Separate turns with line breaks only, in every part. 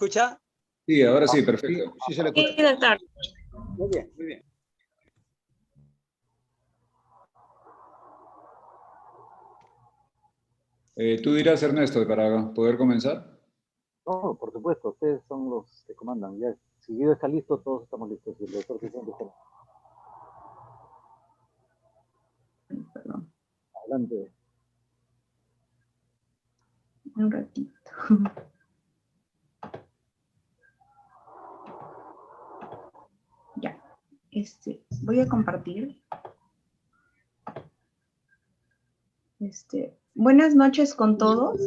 ¿Escucha?
Sí, ahora sí, perfecto.
Sí, se le
Sí,
escucha.
doctor.
Muy bien, muy bien.
Tú dirás, Ernesto, para poder comenzar.
No, por supuesto, ustedes son los que comandan. Ya, si Guido está listo, todos estamos listos. Y el doctor Cifuentes está
Perdón,
adelante.
un ratito. Ya, voy a compartir. Buenas noches con todos.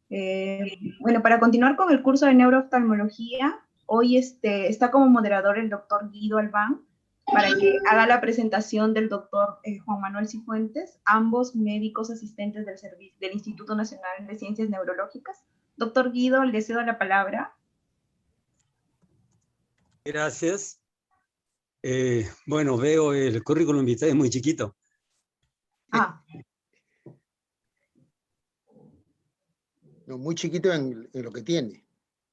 Bueno, para continuar con el curso de neurooftalmología, hoy está como moderador el doctor Guido Albán, para que haga la presentación del doctor Juan Manuel Cifuentes, ambos médicos asistentes del Instituto Nacional de Ciencias Neurológicas. Doctor Guido, le cedo la palabra.
Gracias. Bueno, veo el currículum vitae es muy chiquito.
No, muy chiquito en lo que tiene.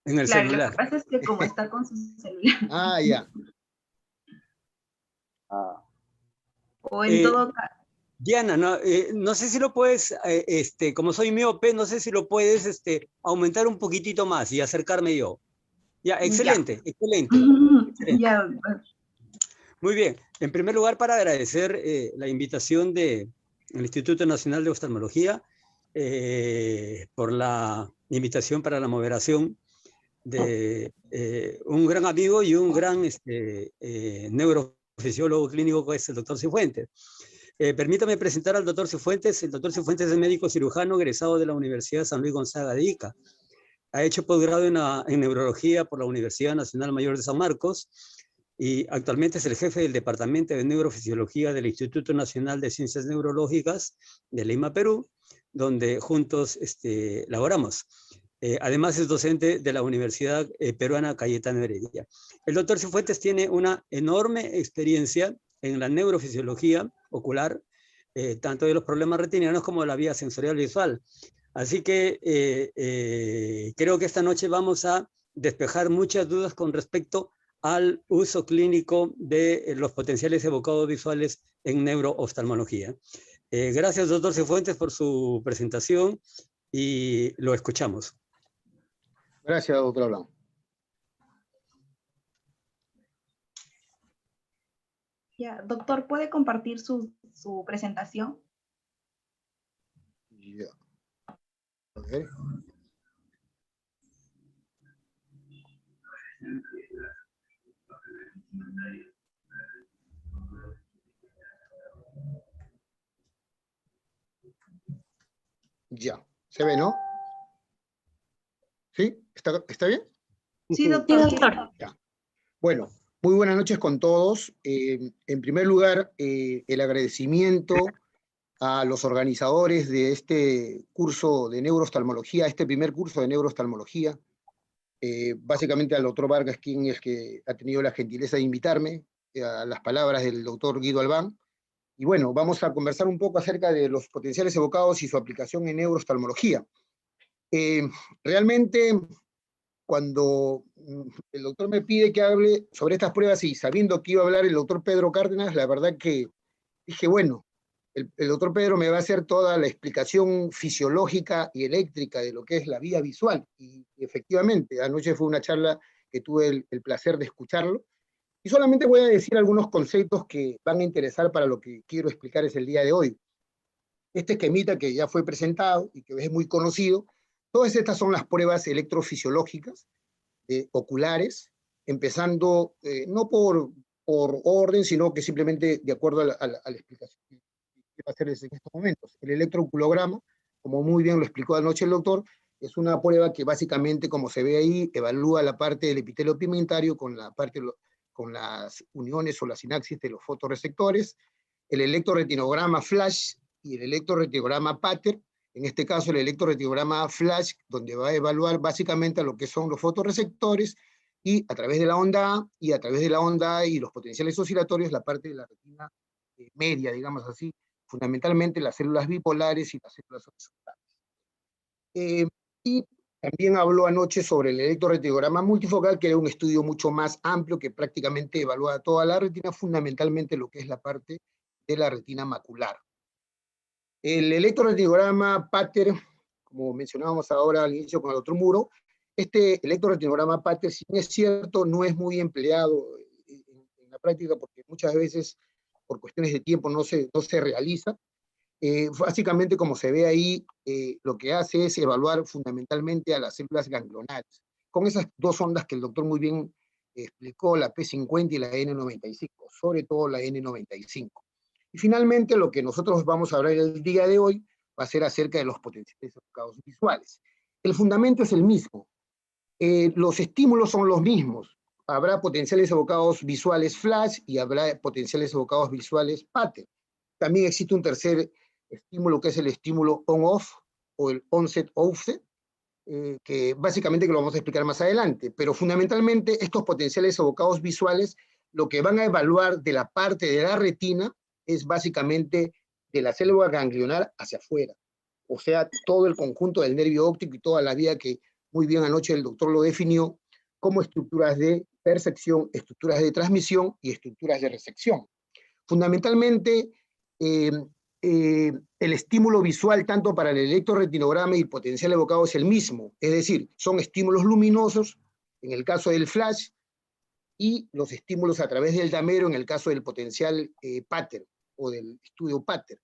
En el
Claro,
celular.
lo que pasa es que como está con su celular.
Ah, ya.
O en todo caso.
Diana, no sé si lo puedes, como soy miope, no sé si lo puedes aumentar un poquitito más y acercarme yo. Ya, excelente,
Ya.
excelente. Excelente.
Ya.
Muy bien. En primer lugar, para agradecer la invitación del Instituto Nacional de Oftalmología por la invitación para la moderación de un gran amigo y un gran neurofisiólogo clínico que es el doctor Cifuentes. Permítame presentar al doctor Cifuentes. El doctor Cifuentes es médico cirujano egresado de la Universidad San Luis Gonzaga de Ica. Ha hecho posgrado en neurología por la Universidad Nacional Mayor de San Marcos y actualmente es el jefe del Departamento de Neurofisiología del Instituto Nacional de Ciencias Neurológicas de Lima, Perú, donde juntos laboramos. Además es docente de la Universidad Peruana Cayetano Heredia. El doctor Cifuentes tiene una enorme experiencia en la neurofisiología ocular, tanto de los problemas retinianos como de la vía sensorial visual. Así que creo que esta noche vamos a despejar muchas dudas con respecto al uso clínico de los potenciales evocados visuales en neurooftalmología. Gracias, doctor Cifuentes, por su presentación y lo escuchamos.
Gracias, doctor Albán.
Ya, doctor, ¿puede compartir su presentación?
Ya. A ver. Ya. ¿Se ve, no? ¿Sí? ¿Está bien?
Sí, doctor.
Ya. Bueno, muy buenas noches con todos. En primer lugar, el agradecimiento a los organizadores de este curso de neurooftalmología, este primer curso de neurooftalmología, básicamente al doctor Vargas, quien es que ha tenido la gentileza de invitarme, a las palabras del doctor Guido Albán. Y bueno, vamos a conversar un poco acerca de los potenciales evocados y su aplicación en neurooftalmología. Realmente, cuando el doctor me pide que hable sobre estas pruebas y sabiendo que iba a hablar el doctor Pedro Cárdenas, la verdad que dije, bueno, el doctor Pedro me va a hacer toda la explicación fisiológica y eléctrica de lo que es la vía visual. Y efectivamente, anoche fue una charla que tuve el placer de escucharlo. Y solamente voy a decir algunos conceptos que van a interesar para lo que quiero explicarles el día de hoy. Este esquemita que ya fue presentado y que es muy conocido, todas estas son las pruebas electrofisiológicas oculares, empezando no por orden, sino que simplemente de acuerdo a la explicación que quiero hacerles en estos momentos. El electrooculograma, como muy bien lo explicó anoche el doctor, es una prueba que básicamente, como se ve ahí, evalúa la parte del epitelio pigmentario con con las uniones o la sinapsis de los fotorreceptores, el electroretinograma flash y el electroretinograma pattern. En este caso, el electroretinograma flash, donde va a evaluar básicamente lo que son los fotorreceptores y a través de la onda A y a través de la onda A y los potenciales oscilatorios, la parte de la retina media, digamos así, fundamentalmente las células bipolares y las células horizontales. Y También habló anoche sobre el electroretinograma multifocal, que era un estudio mucho más amplio que prácticamente evalúa toda la retina, fundamentalmente lo que es la parte de la retina macular. El electroretinograma Pater, como mencionábamos ahora al inicio con el doctor Muro, este electroretinograma Pater, si bien es cierto, no es muy empleado en la práctica porque muchas veces por cuestiones de tiempo no se realiza. Básicamente, como se ve ahí, lo que hace es evaluar fundamentalmente a las células ganglionares, con esas dos ondas que el doctor muy bien explicó, la P50 y la N95, sobre todo la N95. Y finalmente, lo que nosotros vamos a hablar el día de hoy va a ser acerca de los potenciales enfocados visuales. El fundamento es el mismo. Los estímulos son los mismos. Habrá potenciales evocados visuales flash y habrá potenciales evocados visuales pattern. También existe un tercer estímulo que es el estímulo on-off o el onset-offset, que básicamente que lo vamos a explicar más adelante, pero fundamentalmente estos potenciales evocados visuales lo que van a evaluar de la parte de la retina es básicamente de la célula ganglionar hacia afuera, o sea, todo el conjunto del nervio óptico y toda la vía que muy bien anoche el doctor lo definió como estructuras de percepción, estructuras de transmisión y estructuras de recepción. Fundamentalmente, el estímulo visual tanto para el electroretinograma y el potencial evocado es el mismo, es decir, son estímulos luminosos en el caso del flash y los estímulos a través del damero en el caso del potencial pattern o del estudio pattern.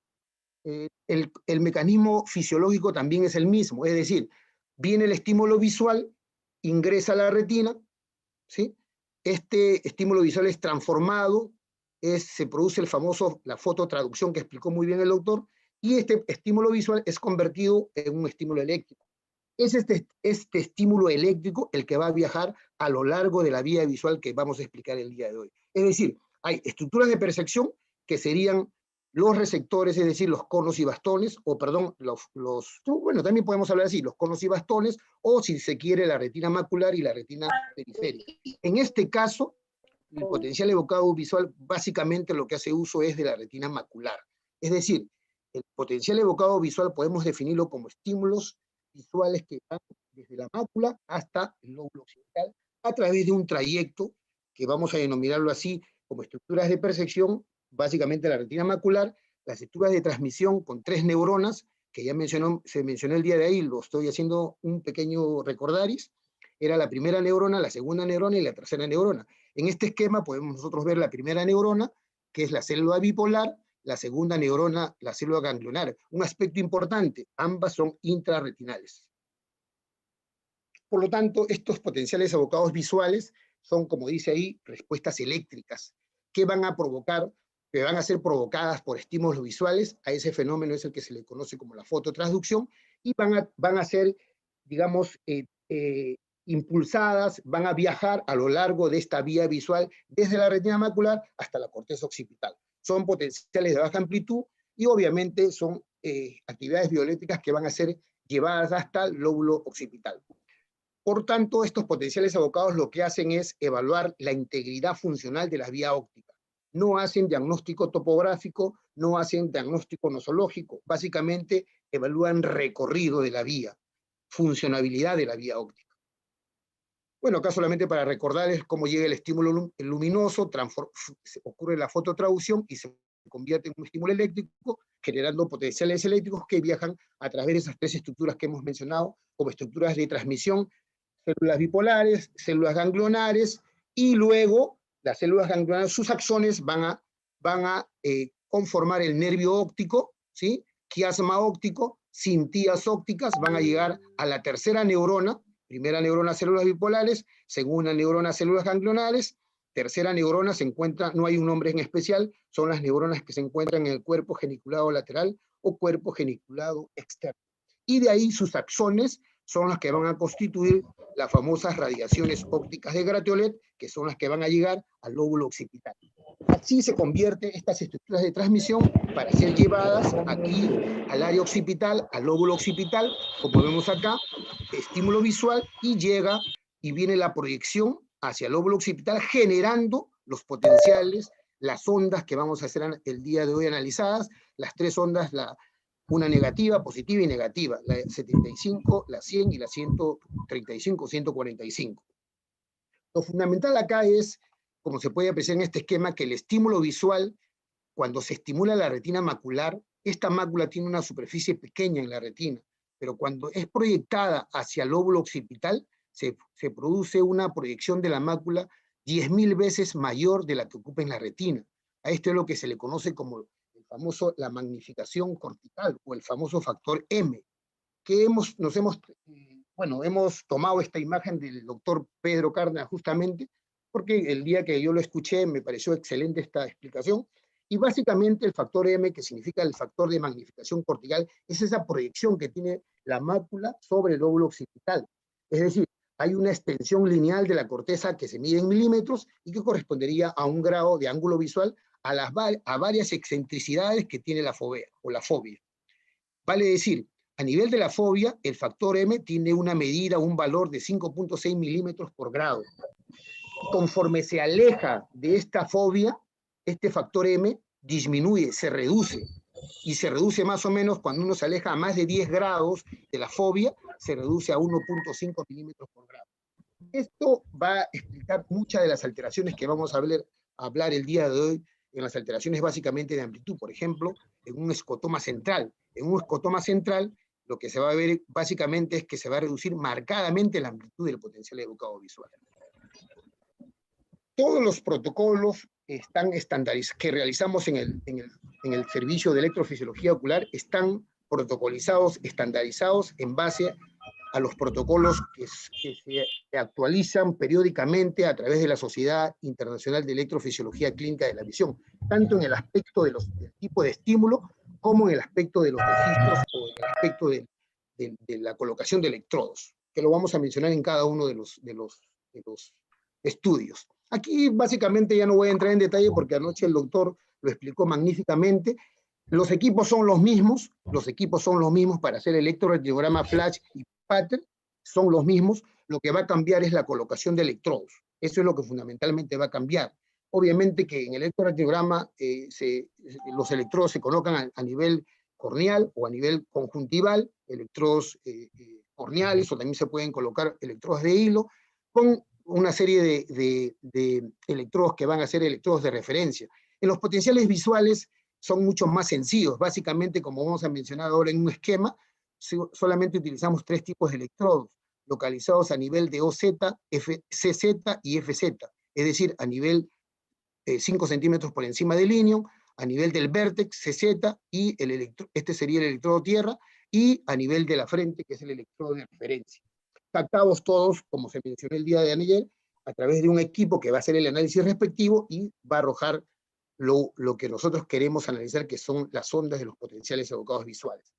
El mecanismo fisiológico también es el mismo, es decir, viene el estímulo visual, ingresa a la retina, ¿sí? Este estímulo visual es transformado, se produce la fototraducción que explicó muy bien el doctor, y este estímulo visual es convertido en un estímulo eléctrico. Es este estímulo eléctrico el que va a viajar a lo largo de la vía visual que vamos a explicar el día de hoy. Es decir, hay estructuras de percepción que serían los receptores, es decir, los conos y bastones, o perdón, bueno, también podemos hablar así, los conos y bastones, o si se quiere, la retina macular y la retina periférica. En este caso, el potencial evocado visual básicamente lo que hace uso es de la retina macular. Es decir, el potencial evocado visual podemos definirlo como estímulos visuales que van desde la mácula hasta el lóbulo occipital a través de un trayecto que vamos a denominarlo así como estructuras de percepción, básicamente la retina macular, las estructuras de transmisión con 3 neuronas, que ya se mencionó el día de ahí, lo estoy haciendo un pequeño recordaris, era la primera neurona, la segunda neurona y la tercera neurona. En este esquema podemos nosotros ver la primera neurona, que es la célula bipolar, la segunda neurona, la célula ganglionar. Un aspecto importante, ambas son intrarretinales. Por lo tanto, estos potenciales evocados visuales son, como dice ahí, respuestas eléctricas, que van a provocar, que van a ser provocadas por estímulos visuales. A ese fenómeno es el que se le conoce como la fototransducción, y van a ser, digamos, impulsadas, van a viajar a lo largo de esta vía visual desde la retina macular hasta la corteza occipital. Son potenciales de baja amplitud y obviamente son actividades bioeléctricas que van a ser llevadas hasta el lóbulo occipital. Por tanto, estos potenciales evocados lo que hacen es evaluar la integridad funcional de la vía óptica. No hacen diagnóstico topográfico, no hacen diagnóstico nosológico, básicamente evalúan recorrido de la vía, funcionabilidad de la vía óptica. Bueno, acá solamente para recordarles cómo llega el estímulo luminoso, ocurre la fototraducción y se convierte en un estímulo eléctrico, generando potenciales eléctricos que viajan a través de esas 3 estructuras que hemos mencionado, como estructuras de transmisión, células bipolares, células ganglionares, y luego las células ganglionares, sus axones van a conformar el nervio óptico, ¿sí? Quiasma óptico, cintillas ópticas, van a llegar a la tercera neurona. Primera neurona, células bipolares, segunda neurona, células ganglionares, tercera neurona se encuentra, no hay un nombre en especial, son las neuronas que se encuentran en el cuerpo geniculado lateral o cuerpo geniculado externo. Y de ahí sus axones son las que van a constituir las famosas radiaciones ópticas de Gratiolet, que son las que van a llegar al lóbulo occipital. Así se convierten estas estructuras de transmisión para ser llevadas aquí al área occipital, al lóbulo occipital, como vemos acá, estímulo visual, y llega y viene la proyección hacia el lóbulo occipital generando los potenciales, las ondas que vamos a hacer el día de hoy analizadas, las 3 ondas, una negativa, positiva y negativa, la 75, la 100 y la 135, 145. Lo fundamental acá es, como se puede apreciar en este esquema, que el estímulo visual, cuando se estimula la retina macular, esta mácula tiene una superficie pequeña en la retina, pero cuando es proyectada hacia el lóbulo occipital, se produce una proyección de la mácula 10.000 veces mayor de la que ocupa en la retina. A esto es lo que se le conoce como la magnificación cortical o el famoso factor M, que hemos tomado esta imagen del doctor Pedro Cárdenas justamente, porque el día que yo lo escuché me pareció excelente esta explicación, y básicamente el factor M, que significa el factor de magnificación cortical, es esa proyección que tiene la mácula sobre el lóbulo occipital. Es decir, hay una extensión lineal de la corteza que se mide en milímetros y que correspondería a un grado de ángulo visual a varias excentricidades que tiene la fobia o la fobia. Vale decir, a nivel de la fobia, el factor M tiene una medida, un valor de 5.6 milímetros por grado. Conforme se aleja de esta fobia, este factor M disminuye, se reduce, y se reduce más o menos cuando uno se aleja a más de 10 grados de la fobia, se reduce a 1.5 milímetros por grado. Esto va a explicar muchas de las alteraciones que vamos a hablar el día de hoy, en las alteraciones básicamente de amplitud, por ejemplo, en un escotoma central. En un escotoma central, lo que se va a ver básicamente es que se va a reducir marcadamente la amplitud del potencial evocado visual. Todos los protocolos están estandarizados, que realizamos en el servicio de electrofisiología ocular, están protocolizados, estandarizados en base a los protocolos que se actualizan periódicamente a través de la Sociedad Internacional de Electrofisiología Clínica de la Visión, tanto en el aspecto del tipo de estímulo, como en el aspecto de los registros o en el aspecto de la colocación de electrodos, que lo vamos a mencionar en cada uno de los estudios. Aquí básicamente ya no voy a entrar en detalle porque anoche el doctor lo explicó magníficamente. Los equipos son los mismos para hacer electroretinograma flash y pattern, son los mismos. Lo que va a cambiar es la colocación de electrodos. Eso es lo que fundamentalmente va a cambiar. Obviamente que en el electroretinograma los electrodos se colocan a nivel corneal o a nivel conjuntival, electrodos corneales, o también se pueden colocar electrodos de hilo, con una serie de electrodos que van a ser electrodos de referencia. En los potenciales visuales son mucho más sencillos. Básicamente, como vamos a mencionar ahora en un esquema, solamente utilizamos 3 tipos de electrodos, localizados a nivel de OZ, CZ y FZ, es decir, a nivel 5 centímetros por encima del ilion, a nivel del vértex, CZ, y este sería el electrodo tierra, y a nivel de la frente, que es el electrodo de referencia. Captados todos, como se mencionó el día de ayer, a través de un equipo que va a hacer el análisis respectivo y va a arrojar lo que nosotros queremos analizar, que son las ondas de los potenciales evocados visuales.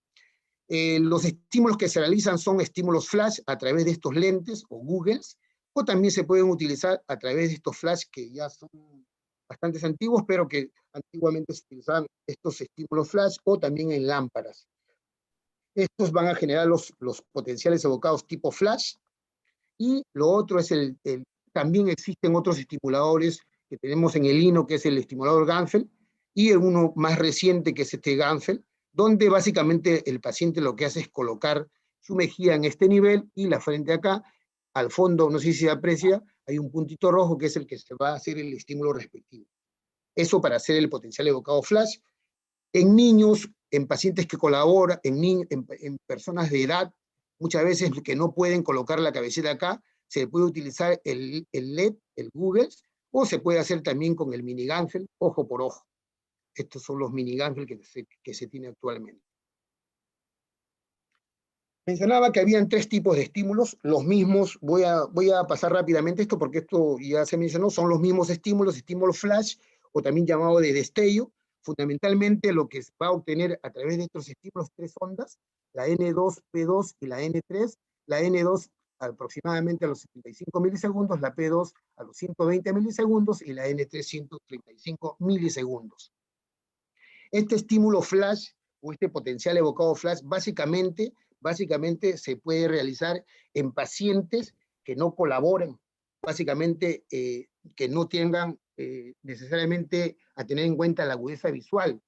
Los estímulos que se realizan son estímulos flash a través de estos lentes o googles, o también se pueden utilizar a través de estos flash que ya son bastante antiguos, pero que antiguamente se utilizaban estos estímulos flash, o también en lámparas. Estos van a generar los potenciales evocados tipo flash, y lo otro es también existen otros estimuladores que tenemos en el INO, que es el estimulador Ganfeld, y uno más reciente que es este Ganfeld, donde básicamente el paciente lo que hace es colocar su mejilla en este nivel y la frente acá. Al fondo, no sé si se aprecia, hay un puntito rojo que es el que se va a hacer el estímulo respectivo. Eso para hacer el potencial evocado flash. En niños, en pacientes que colaboran, en personas de edad, muchas veces que no pueden colocar la cabecita acá, se puede utilizar el LED, el Google, o se puede hacer también con el mini Ganfeld, ojo por ojo. Estos son los mini Ganfeld que se tiene actualmente. Mencionaba que habían 3 tipos de estímulos, los mismos, voy a pasar rápidamente esto porque esto ya se mencionó, son los mismos estímulos, estímulo flash, o también llamado de destello. Fundamentalmente lo que se va a obtener a través de estos estímulos 3 ondas, la N2, P2 y la N3, la N2 aproximadamente a los 75 milisegundos, la P2 a los 120 milisegundos y la N3 135 milisegundos. Este estímulo flash o este potencial evocado flash básicamente se puede realizar en pacientes que no colaboren, básicamente que no tengan necesariamente a tener en cuenta la agudeza visual.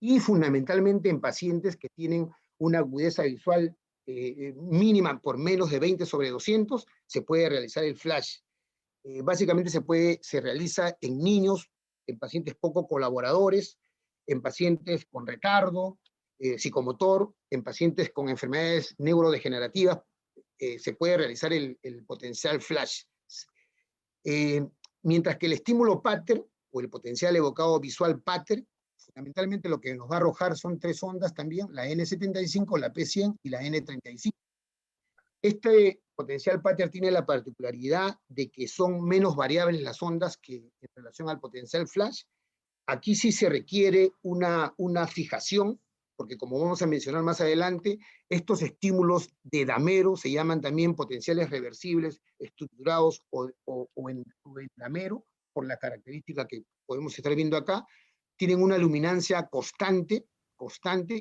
y fundamentalmente en pacientes que tienen una agudeza visual mínima por menos de 20/200, se puede realizar el flash. Básicamente se realiza en niños, en pacientes poco colaboradores, en pacientes con retardo psicomotor, en pacientes con enfermedades neurodegenerativas, se puede realizar el potencial flash. Mientras que el estímulo pater, o el potencial evocado visual pater, fundamentalmente lo que nos va a arrojar son 3 ondas también, la N75, la P100 y la N35. Este potencial pater tiene la particularidad de que son menos variables las ondas que en relación al potencial flash. Aquí sí se requiere una fijación, porque como vamos a mencionar más adelante, estos estímulos de damero se llaman también potenciales reversibles estructurados o en damero, por la característica que podemos estar viendo acá, tienen una luminancia constante,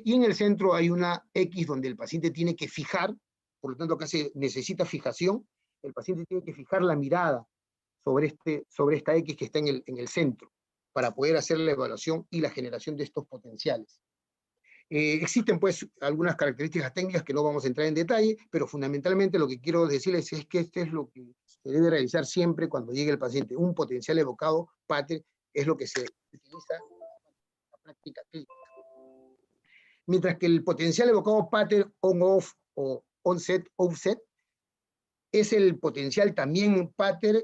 y en el centro hay una X donde el paciente tiene que fijar, por lo tanto acá se necesita fijación, el paciente tiene que fijar la mirada sobre esta X que está en el centro, para poder hacer la evaluación y la generación de estos potenciales. Existen pues algunas características técnicas que no vamos a entrar en detalle, pero fundamentalmente lo que quiero decirles es que esto es lo que se debe realizar siempre cuando llegue el paciente. Un potencial evocado pater es lo que se utiliza en la práctica clínica. Mientras que el potencial evocado pater on-off o onset-offset es el potencial también pater,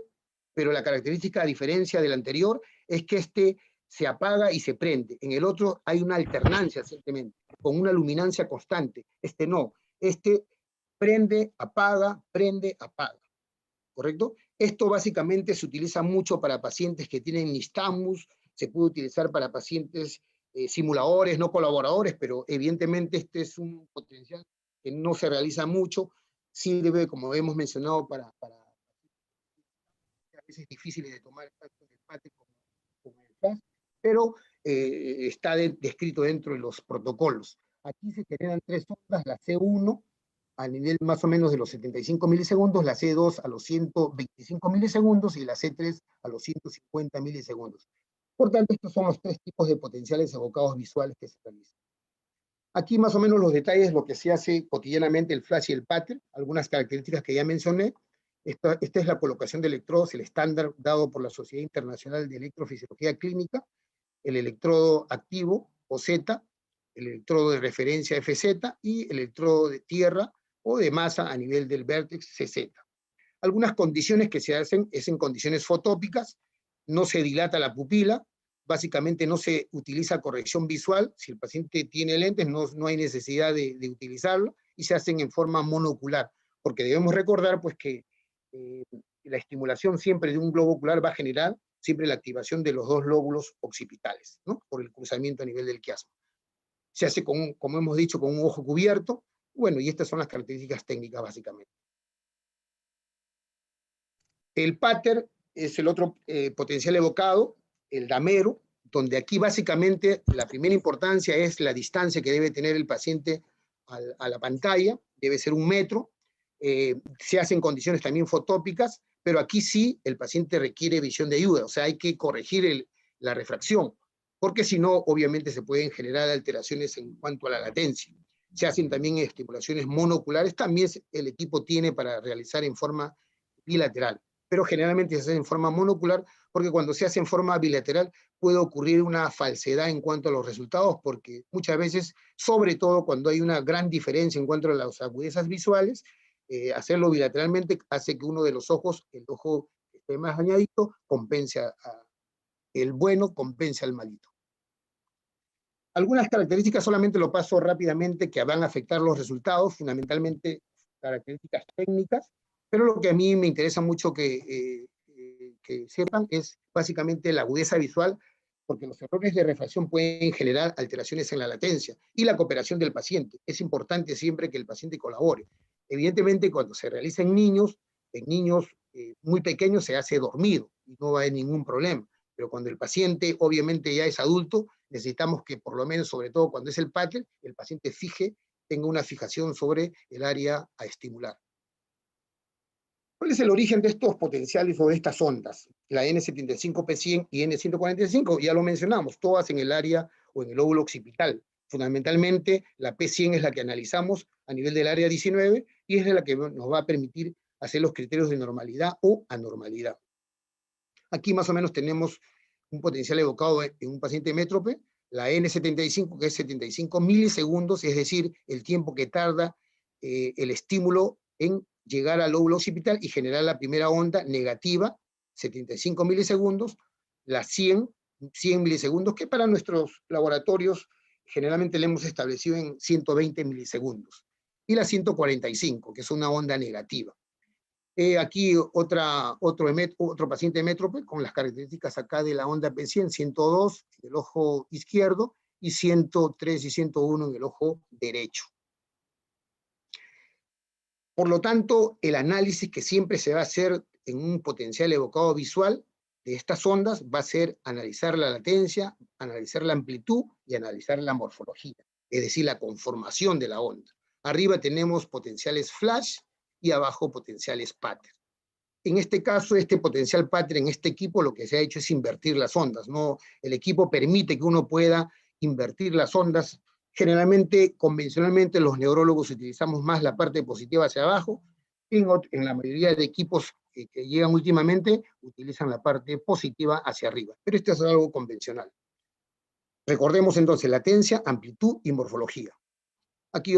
pero la característica a diferencia del anterior es que este se apaga y se prende. En el otro hay una alternancia simplemente, con una luminancia constante. Este no, este prende, apaga, ¿correcto? Esto básicamente se utiliza mucho para pacientes que tienen nistagmus, se puede utilizar para pacientes simuladores, no colaboradores, pero evidentemente este es un potencial que no se realiza mucho, sirve, como hemos mencionado, para a veces difíciles de tomar tanto el pater como el flash, pero está descrito dentro de los protocolos. Aquí se generan 3 ondas, la C1 a nivel más o menos de los 75 milisegundos, la C2 a los 125 milisegundos y la C3 a los 150 milisegundos. Por tanto, estos son los 3 tipos de potenciales evocados visuales que se realizan. Aquí más o menos los detalles, lo que se hace cotidianamente el flash y el pater, algunas características que ya mencioné. Esta es la colocación de electrodos, el estándar dado por la Sociedad Internacional de Electrofisiología Clínica, el electrodo activo, OZ, el electrodo de referencia, FZ, y el electrodo de tierra o de masa a nivel del vértex, CZ. Algunas condiciones que se hacen es en condiciones fotópicas, no se dilata la pupila, básicamente no se utiliza corrección visual, si el paciente tiene lentes no hay necesidad de utilizarlo, y se hacen en forma monocular, porque debemos recordar pues que la estimulación siempre de un globo ocular va a generar siempre la activación de los 2 lóbulos occipitales, ¿no? Por el cruzamiento a nivel del quiasma. Se hace, como hemos dicho, con un ojo cubierto. Bueno, y estas son las características técnicas básicamente. El pater es el otro potencial evocado, el damero, donde aquí básicamente la primera importancia es la distancia que debe tener el paciente a la pantalla, debe ser 1 metro, se hacen condiciones también fotópicas, pero aquí sí el paciente requiere visión de ayuda, o sea, hay que corregir la refracción, porque si no, obviamente se pueden generar alteraciones en cuanto a la latencia. Se hacen también estimulaciones monoculares, también el equipo tiene para realizar en forma bilateral, pero generalmente se hace en forma monocular, porque cuando se hace en forma bilateral puede ocurrir una falsedad en cuanto a los resultados, porque muchas veces, sobre todo cuando hay una gran diferencia en cuanto a las agudezas visuales, hacerlo bilateralmente hace que uno de los ojos, el ojo que esté más dañadito, compense el bueno, compense al malito. Algunas características solamente lo paso rápidamente que van a afectar los resultados, fundamentalmente características técnicas, pero lo que a mí me interesa mucho que sepan es básicamente la agudeza visual, porque los errores de refracción pueden generar alteraciones en la latencia y la cooperación del paciente. Es importante siempre que el paciente colabore. Evidentemente, cuando se realiza en niños muy pequeños se hace dormido y no hay ningún problema. Pero cuando el paciente obviamente ya es adulto, necesitamos que por lo menos, sobre todo cuando es el pater, el paciente tenga una fijación sobre el área a estimular. ¿Cuál es el origen de estos potenciales o de estas ondas? La N75P100 y N145, ya lo mencionamos, todas en el área o en el lóbulo occipital. Fundamentalmente, la P100 es la que analizamos a nivel del área 19 y es la que nos va a permitir hacer los criterios de normalidad o anormalidad. Aquí más o menos tenemos un potencial evocado en un paciente métrope, la N75, que es 75 milisegundos, es decir, el tiempo que tarda el estímulo en llegar al lóbulo occipital y generar la primera onda negativa, 75 milisegundos, la 100 milisegundos, que para nuestros laboratorios generalmente le hemos establecido en 120 milisegundos, y la 145, que es una onda negativa. Aquí otro paciente métrope con las características acá de la onda P100, 102 en el ojo izquierdo y 103 y 101 en el ojo derecho. Por lo tanto, el análisis que siempre se va a hacer en un potencial evocado visual de estas ondas va a ser analizar la latencia, analizar la amplitud y analizar la morfología, es decir, la conformación de la onda. Arriba tenemos potenciales flash y abajo potenciales pattern. En este caso, este potencial pattern en este equipo lo que se ha hecho es invertir las ondas, ¿no? El equipo permite que uno pueda invertir las ondas. Generalmente, convencionalmente, los neurólogos utilizamos más la parte positiva hacia abajo. En la mayoría de equipos que llegan últimamente, utilizan la parte positiva hacia arriba. Pero esto es algo convencional. Recordemos entonces latencia, amplitud y morfología. Aquí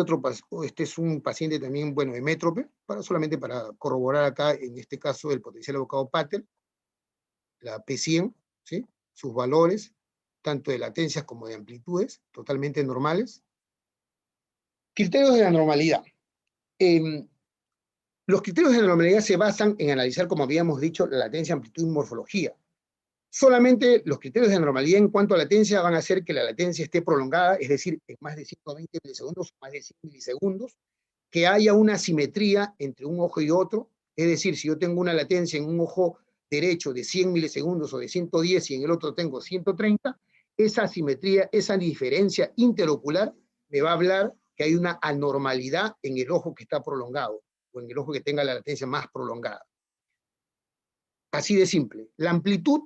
este es un paciente también, bueno, de métrope, solamente para corroborar acá, en este caso, el potencial evocado pattern, la P100, ¿sí? Sus valores, tanto de latencias como de amplitudes, totalmente normales. Criterios de la normalidad. Los criterios de la normalidad se basan en analizar, como habíamos dicho, la latencia, amplitud y morfología. Solamente los criterios de normalidad en cuanto a latencia van a hacer que la latencia esté prolongada, es decir, en más de 120 milisegundos, más de 100 milisegundos, que haya una simetría entre un ojo y otro, es decir, si yo tengo una latencia en un ojo derecho de 100 milisegundos o de 110 y en el otro tengo 130, esa simetría, esa diferencia interocular me va a hablar que hay una anormalidad en el ojo que está prolongado, o en el ojo que tenga la latencia más prolongada. Así de simple. La amplitud,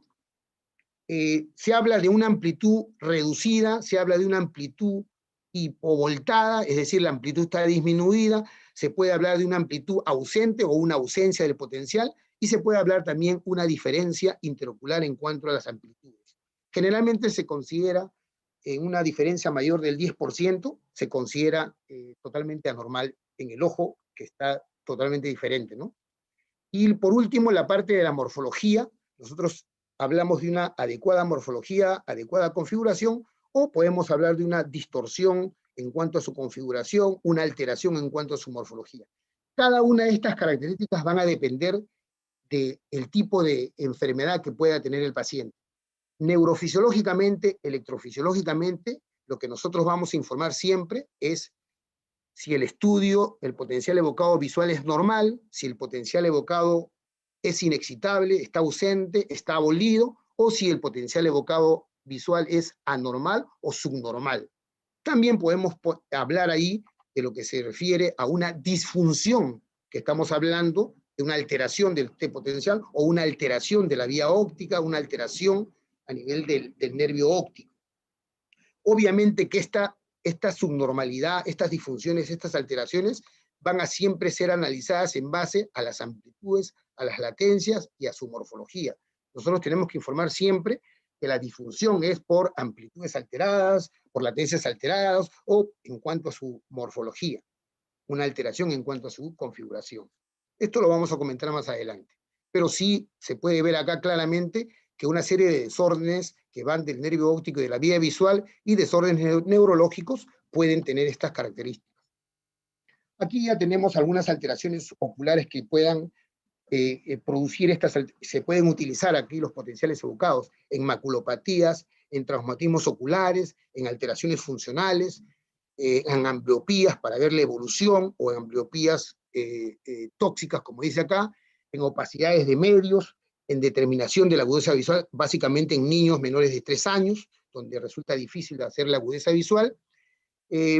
se habla de una amplitud reducida, se habla de una amplitud hipovoltada, es decir, la amplitud está disminuida, se puede hablar de una amplitud ausente o una ausencia del potencial, y se puede hablar también una diferencia interocular en cuanto a las amplitudes. Generalmente se considera una diferencia mayor del 10%, se considera totalmente anormal en el ojo, que está totalmente diferente, ¿no? Y por último, la parte de la morfología. Nosotros hablamos de una adecuada morfología, adecuada configuración, o podemos hablar de una distorsión en cuanto a su configuración, una alteración en cuanto a su morfología. Cada una de estas características van a depender del tipo de enfermedad que pueda tener el paciente. Neurofisiológicamente, electrofisiológicamente, lo que nosotros vamos a informar siempre es si el estudio, el potencial evocado visual es normal, si el potencial evocado es inexcitable, está ausente, está abolido, o si el potencial evocado visual es anormal o subnormal. También podemos hablar ahí de lo que se refiere a una disfunción, que estamos hablando de una alteración de este potencial, o una alteración de la vía óptica, una alteración a nivel del nervio óptico. Obviamente que esta subnormalidad, estas disfunciones, estas alteraciones, van a siempre ser analizadas en base a las amplitudes, a las latencias y a su morfología. Nosotros tenemos que informar siempre que la disfunción es por amplitudes alteradas, por latencias alteradas, o en cuanto a su morfología, una alteración en cuanto a su configuración. Esto lo vamos a comentar más adelante. Pero sí se puede ver acá claramente que una serie de desórdenes que van del nervio óptico y de la vía visual y desórdenes neurológicos pueden tener estas características. Aquí ya tenemos algunas alteraciones oculares que puedan producir se pueden utilizar aquí los potenciales evocados en maculopatías, en traumatismos oculares, en alteraciones funcionales, en ambliopías para ver la evolución, o en ambliopías tóxicas, como dice acá, en opacidades de medios, en determinación de la agudeza visual, básicamente en niños menores de 3 años, donde resulta difícil hacer la agudeza visual.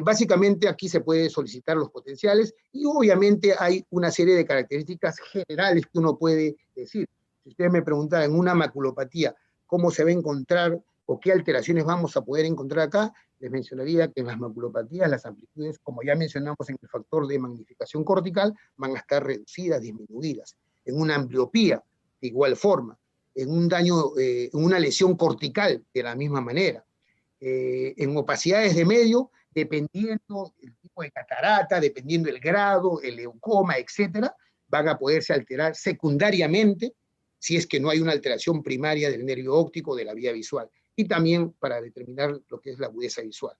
Básicamente aquí se puede solicitar los potenciales, y obviamente hay una serie de características generales que uno puede decir. Si ustedes me preguntaran en una maculopatía cómo se va a encontrar o qué alteraciones vamos a poder encontrar acá, les mencionaría que en las maculopatías las amplitudes, como ya mencionamos en el factor de magnificación cortical, van a estar reducidas, disminuidas. En una ambliopía, de igual forma. En un daño, en una lesión cortical, de la misma manera. En opacidades de medio, dependiendo el tipo de catarata, dependiendo el grado, el leucoma, etcétera, van a poderse alterar secundariamente si es que no hay una alteración primaria del nervio óptico de la vía visual, y también para determinar lo que es la agudeza visual.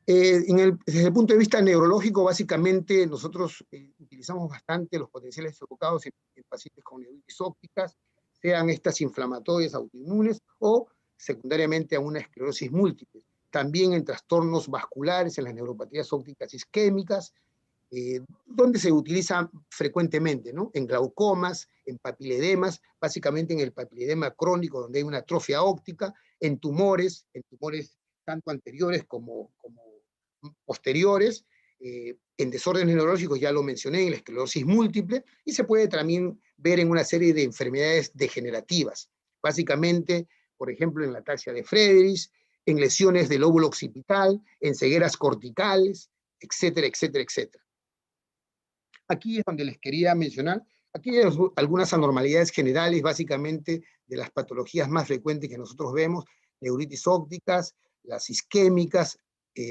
Desde el punto de vista neurológico, básicamente nosotros utilizamos bastante los potenciales evocados en pacientes con neuritis ópticas, sean estas inflamatorias autoinmunes o secundariamente a una esclerosis múltiple. También en trastornos vasculares, en las neuropatías ópticas isquémicas, donde se utiliza frecuentemente, ¿no? En glaucomas, en papiledemas, básicamente en el papiledema crónico, donde hay una atrofia óptica, en tumores tanto anteriores como posteriores, en desórdenes neurológicos, ya lo mencioné, en la esclerosis múltiple, y se puede también ver en una serie de enfermedades degenerativas, básicamente, por ejemplo, en la ataxia de Friedreich, en lesiones del lóbulo occipital, en cegueras corticales, etcétera, etcétera, etcétera. Aquí es donde les quería mencionar, aquí hay algunas anormalidades generales, básicamente, de las patologías más frecuentes que nosotros vemos, neuritis ópticas, las isquémicas,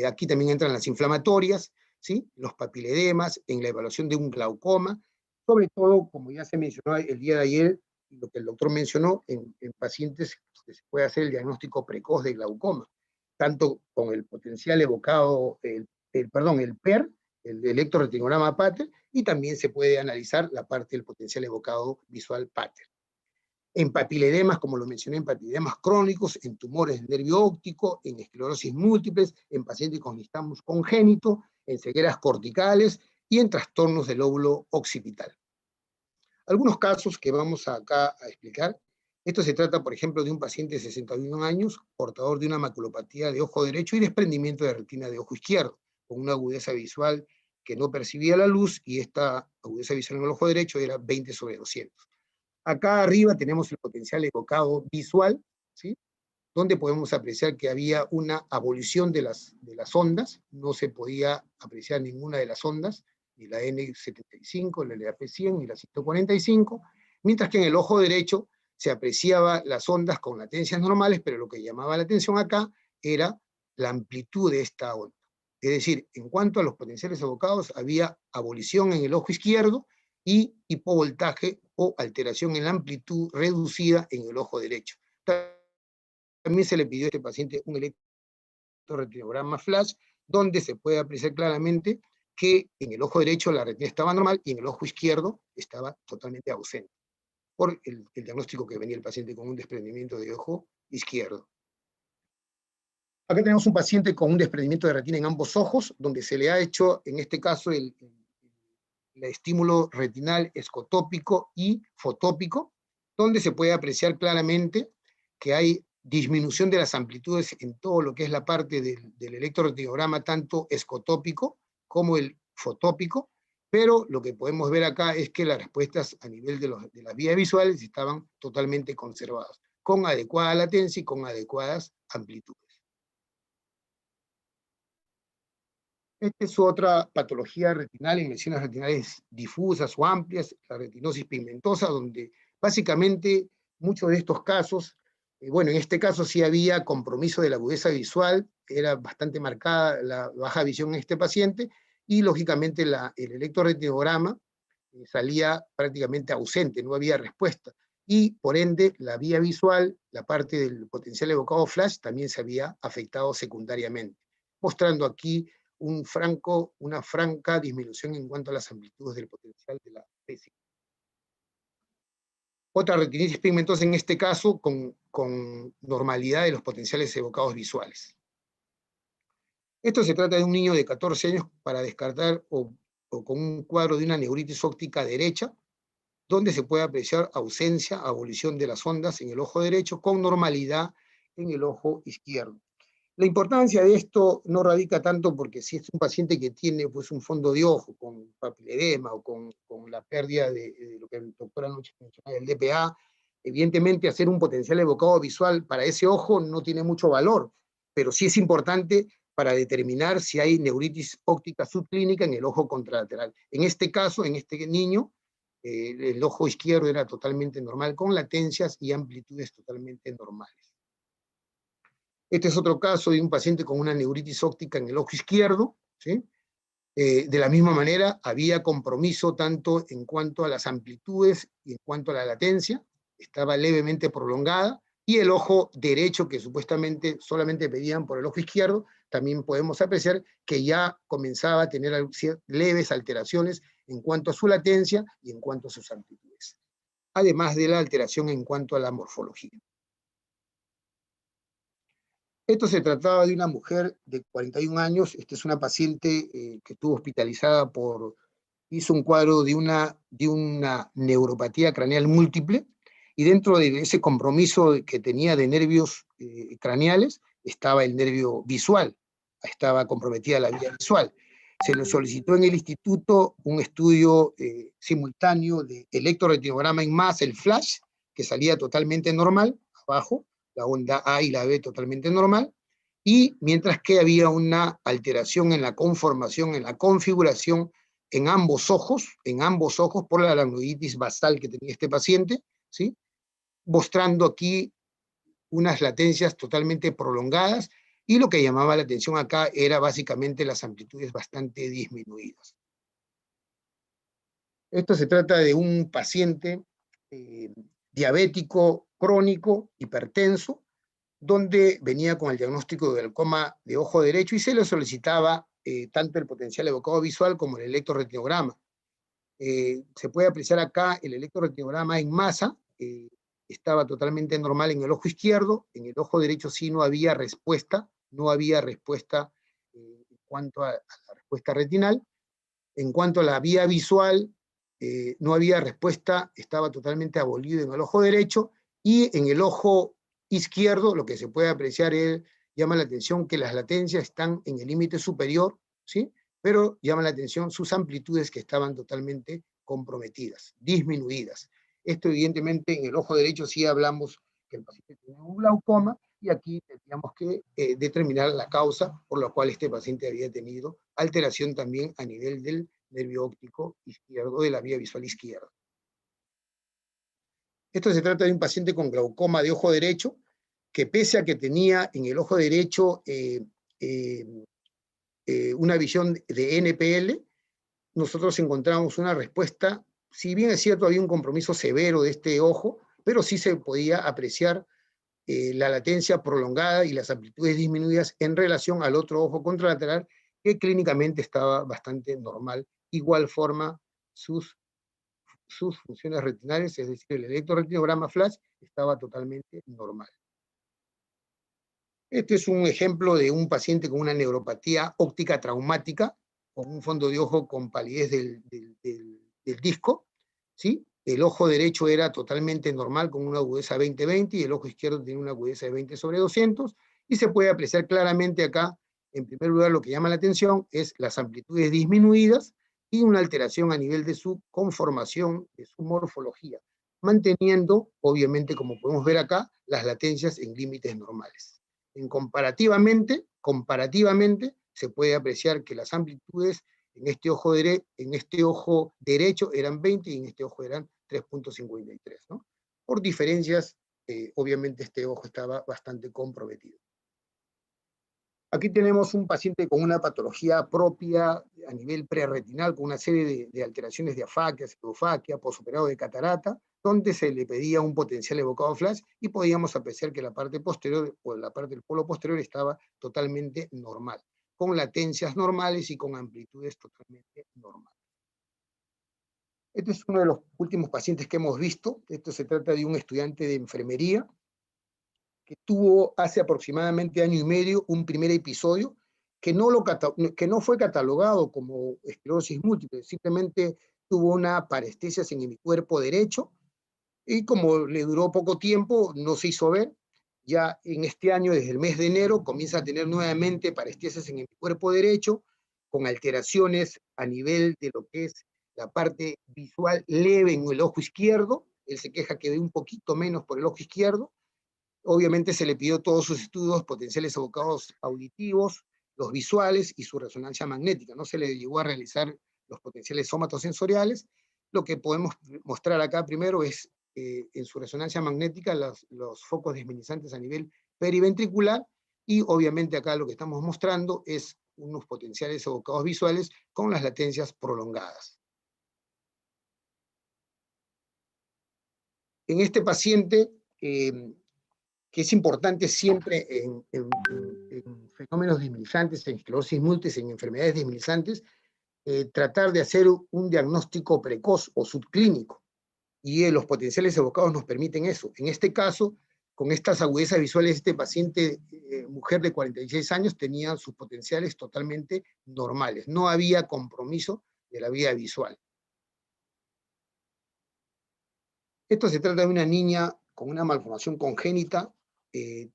aquí también entran las inflamatorias, ¿sí? Los papiledemas, en la evaluación de un glaucoma, sobre todo, como ya se mencionó el día de ayer, lo que el doctor mencionó, en pacientes que se puede hacer el diagnóstico precoz de glaucoma, tanto con el potencial evocado, el PER, el electroretinograma Pater, y también se puede analizar la parte del potencial evocado visual Pater. En papiledemas, como lo mencioné, en papiledemas crónicos, en tumores del nervio óptico, en esclerosis múltiples, en pacientes con nistagmus congénito, en cegueras corticales y en trastornos del lóbulo occipital. Algunos casos que vamos acá a explicar. Esto se trata, por ejemplo, de un paciente de 61 años, portador de una maculopatía de ojo derecho y desprendimiento de retina de ojo izquierdo, con una agudeza visual que no percibía la luz, y esta agudeza visual en el ojo derecho era 20/200. Acá arriba tenemos el potencial evocado visual, ¿sí? Donde podemos apreciar que había una abolición de las ondas, no se podía apreciar ninguna de las ondas, ni la N75, la LAP100, ni la 145, mientras que en el ojo derecho se apreciaba las ondas con latencias normales, pero lo que llamaba la atención acá era la amplitud de esta onda. Es decir, en cuanto a los potenciales evocados, había abolición en el ojo izquierdo y hipovoltaje o alteración en la amplitud reducida en el ojo derecho. También se le pidió a este paciente un electroretinograma flash, donde se puede apreciar claramente que en el ojo derecho la retina estaba normal y en el ojo izquierdo estaba totalmente ausente, por el diagnóstico que venía el paciente con un desprendimiento de ojo izquierdo. Acá tenemos un paciente con un desprendimiento de retina en ambos ojos, donde se le ha hecho, en este caso, el estímulo retinal escotópico y fotópico, donde se puede apreciar claramente que hay disminución de las amplitudes en todo lo que es la parte del electroretinograma, tanto escotópico como el fotópico, pero lo que podemos ver acá es que las respuestas a nivel de las vías visuales estaban totalmente conservadas, con adecuada latencia y con adecuadas amplitudes. Esta es otra patología retinal en lesiones retinales difusas o amplias, la retinosis pigmentosa, donde básicamente muchos de estos casos, bueno, en este caso sí había compromiso de la agudeza visual, era bastante marcada la baja visión en este paciente, y lógicamente el electroretinograma salía prácticamente ausente, no había respuesta, y por ende la vía visual, la parte del potencial evocado flash, también se había afectado secundariamente, mostrando aquí una franca disminución en cuanto a las amplitudes del potencial de la PESI. Otra retinitis pigmentosa en este caso con normalidad de los potenciales evocados visuales. Esto se trata de un niño de 14 años para descartar o con un cuadro de una neuritis óptica derecha, donde se puede apreciar ausencia, abolición de las ondas en el ojo derecho con normalidad en el ojo izquierdo. La importancia de esto no radica tanto porque si es un paciente que tiene pues, un fondo de ojo con papiledema o con la pérdida de lo que el doctor anoche mencionaba, el DPA, Evidentemente, hacer un potencial evocado visual para ese ojo no tiene mucho valor, pero sí es importante para determinar si hay neuritis óptica subclínica en el ojo contralateral. En este caso, en este niño, el ojo izquierdo era totalmente normal, con latencias y amplitudes totalmente normales. Este es otro caso de un paciente con una neuritis óptica en el ojo izquierdo, ¿sí? De la misma manera, había compromiso tanto en cuanto a las amplitudes y en cuanto a la latencia, estaba levemente prolongada, y el ojo derecho, que supuestamente solamente pedían por el ojo izquierdo, también podemos apreciar que ya comenzaba a tener leves alteraciones en cuanto a su latencia y en cuanto a sus amplitudes, además de la alteración en cuanto a la morfología. Esto se trataba de una mujer de 41 años, esta es una paciente que estuvo hospitalizada hizo un cuadro de una neuropatía craneal múltiple, y dentro de ese compromiso que tenía de nervios craneales estaba el nervio visual, estaba comprometida la vía visual. Se le solicitó en el instituto un estudio simultáneo de electroretinograma en masa, el flash, que salía totalmente normal, abajo, la onda A y la B totalmente normal, y mientras que había una alteración en la conformación, en la configuración en ambos ojos por la aracnoiditis basal que tenía este paciente, ¿sí? Mostrando aquí unas latencias totalmente prolongadas, y lo que llamaba la atención acá era básicamente las amplitudes bastante disminuidas. Esto se trata de un paciente diabético crónico, hipertenso, donde venía con el diagnóstico de glaucoma de ojo derecho y se le solicitaba tanto el potencial evocado visual como el electroretinograma. Se puede apreciar acá el electroretinograma en masa, estaba totalmente normal en el ojo izquierdo, en el ojo derecho sí no había respuesta en cuanto a la respuesta retinal. En cuanto a la vía visual, no había respuesta, estaba totalmente abolido en el ojo derecho, y en el ojo izquierdo lo que se puede apreciar llama la atención que las latencias están en el límite superior, ¿sí? Pero llama la atención sus amplitudes que estaban totalmente comprometidas, disminuidas. Esto evidentemente en el ojo derecho sí hablamos que el paciente tenía un glaucoma, y aquí tendríamos que determinar la causa por la cual este paciente había tenido alteración también a nivel del nervio óptico izquierdo, de la vía visual izquierda. Esto se trata de un paciente con glaucoma de ojo derecho, que pese a que tenía en el ojo derecho una visión de NPL, nosotros encontramos una respuesta, si bien es cierto había un compromiso severo de este ojo, pero sí se podía apreciar la latencia prolongada y las amplitudes disminuidas en relación al otro ojo contralateral, que clínicamente estaba bastante normal. Igual forma sus funciones retinales, es decir, el electroretinograma flash estaba totalmente normal. Este es un ejemplo de un paciente con una neuropatía óptica traumática, con un fondo de ojo con palidez del disco, ¿sí? El ojo derecho era totalmente normal, con una agudeza 20-20, y el ojo izquierdo tiene una agudeza de 20/200, y se puede apreciar claramente acá, en primer lugar, lo que llama la atención es las amplitudes disminuidas y una alteración a nivel de su conformación, de su morfología, manteniendo, obviamente, como podemos ver acá, las latencias en límites normales. Comparativamente, se puede apreciar que las amplitudes en este ojo derecho eran 20 y en este ojo eran 3.53, ¿no? Por diferencias, obviamente este ojo estaba bastante comprometido. Aquí tenemos un paciente con una patología propia a nivel prerretinal, con una serie de alteraciones de afaquia, pseudofaquia, posoperado de catarata, donde se le pedía un potencial evocado flash, y podíamos apreciar que la parte posterior, o la parte del polo posterior, estaba totalmente normal, con latencias normales y con amplitudes totalmente normales. Este es uno de los últimos pacientes que hemos visto. Esto se trata de un estudiante de enfermería que tuvo hace aproximadamente año y medio un primer episodio que no fue catalogado como esclerosis múltiple, simplemente tuvo una parestesia en el cuerpo derecho, y como le duró poco tiempo, no se hizo ver. Ya en este año, desde el mes de enero, comienza a tener nuevamente parestesias en el cuerpo derecho, con alteraciones a nivel de lo que es la parte visual leve en el ojo izquierdo, él se queja que ve un poquito menos por el ojo izquierdo. Obviamente se le pidió todos sus estudios potenciales evocados auditivos, los visuales y su resonancia magnética. No se le llegó a realizar los potenciales somatosensoriales. Lo que podemos mostrar acá primero es en su resonancia magnética los focos desminimizantes a nivel periventricular, y obviamente acá lo que estamos mostrando es unos potenciales evocados visuales con las latencias prolongadas. En este paciente, que es importante siempre en fenómenos desminimizantes, en esclerosis múltiple, en enfermedades desminimizantes, tratar de hacer un diagnóstico precoz o subclínico, y los potenciales evocados nos permiten eso. En este caso, con estas agudezas visuales, este paciente, mujer de 46 años, tenía sus potenciales totalmente normales, no había compromiso de la vía visual. Esto se trata de una niña con una malformación congénita,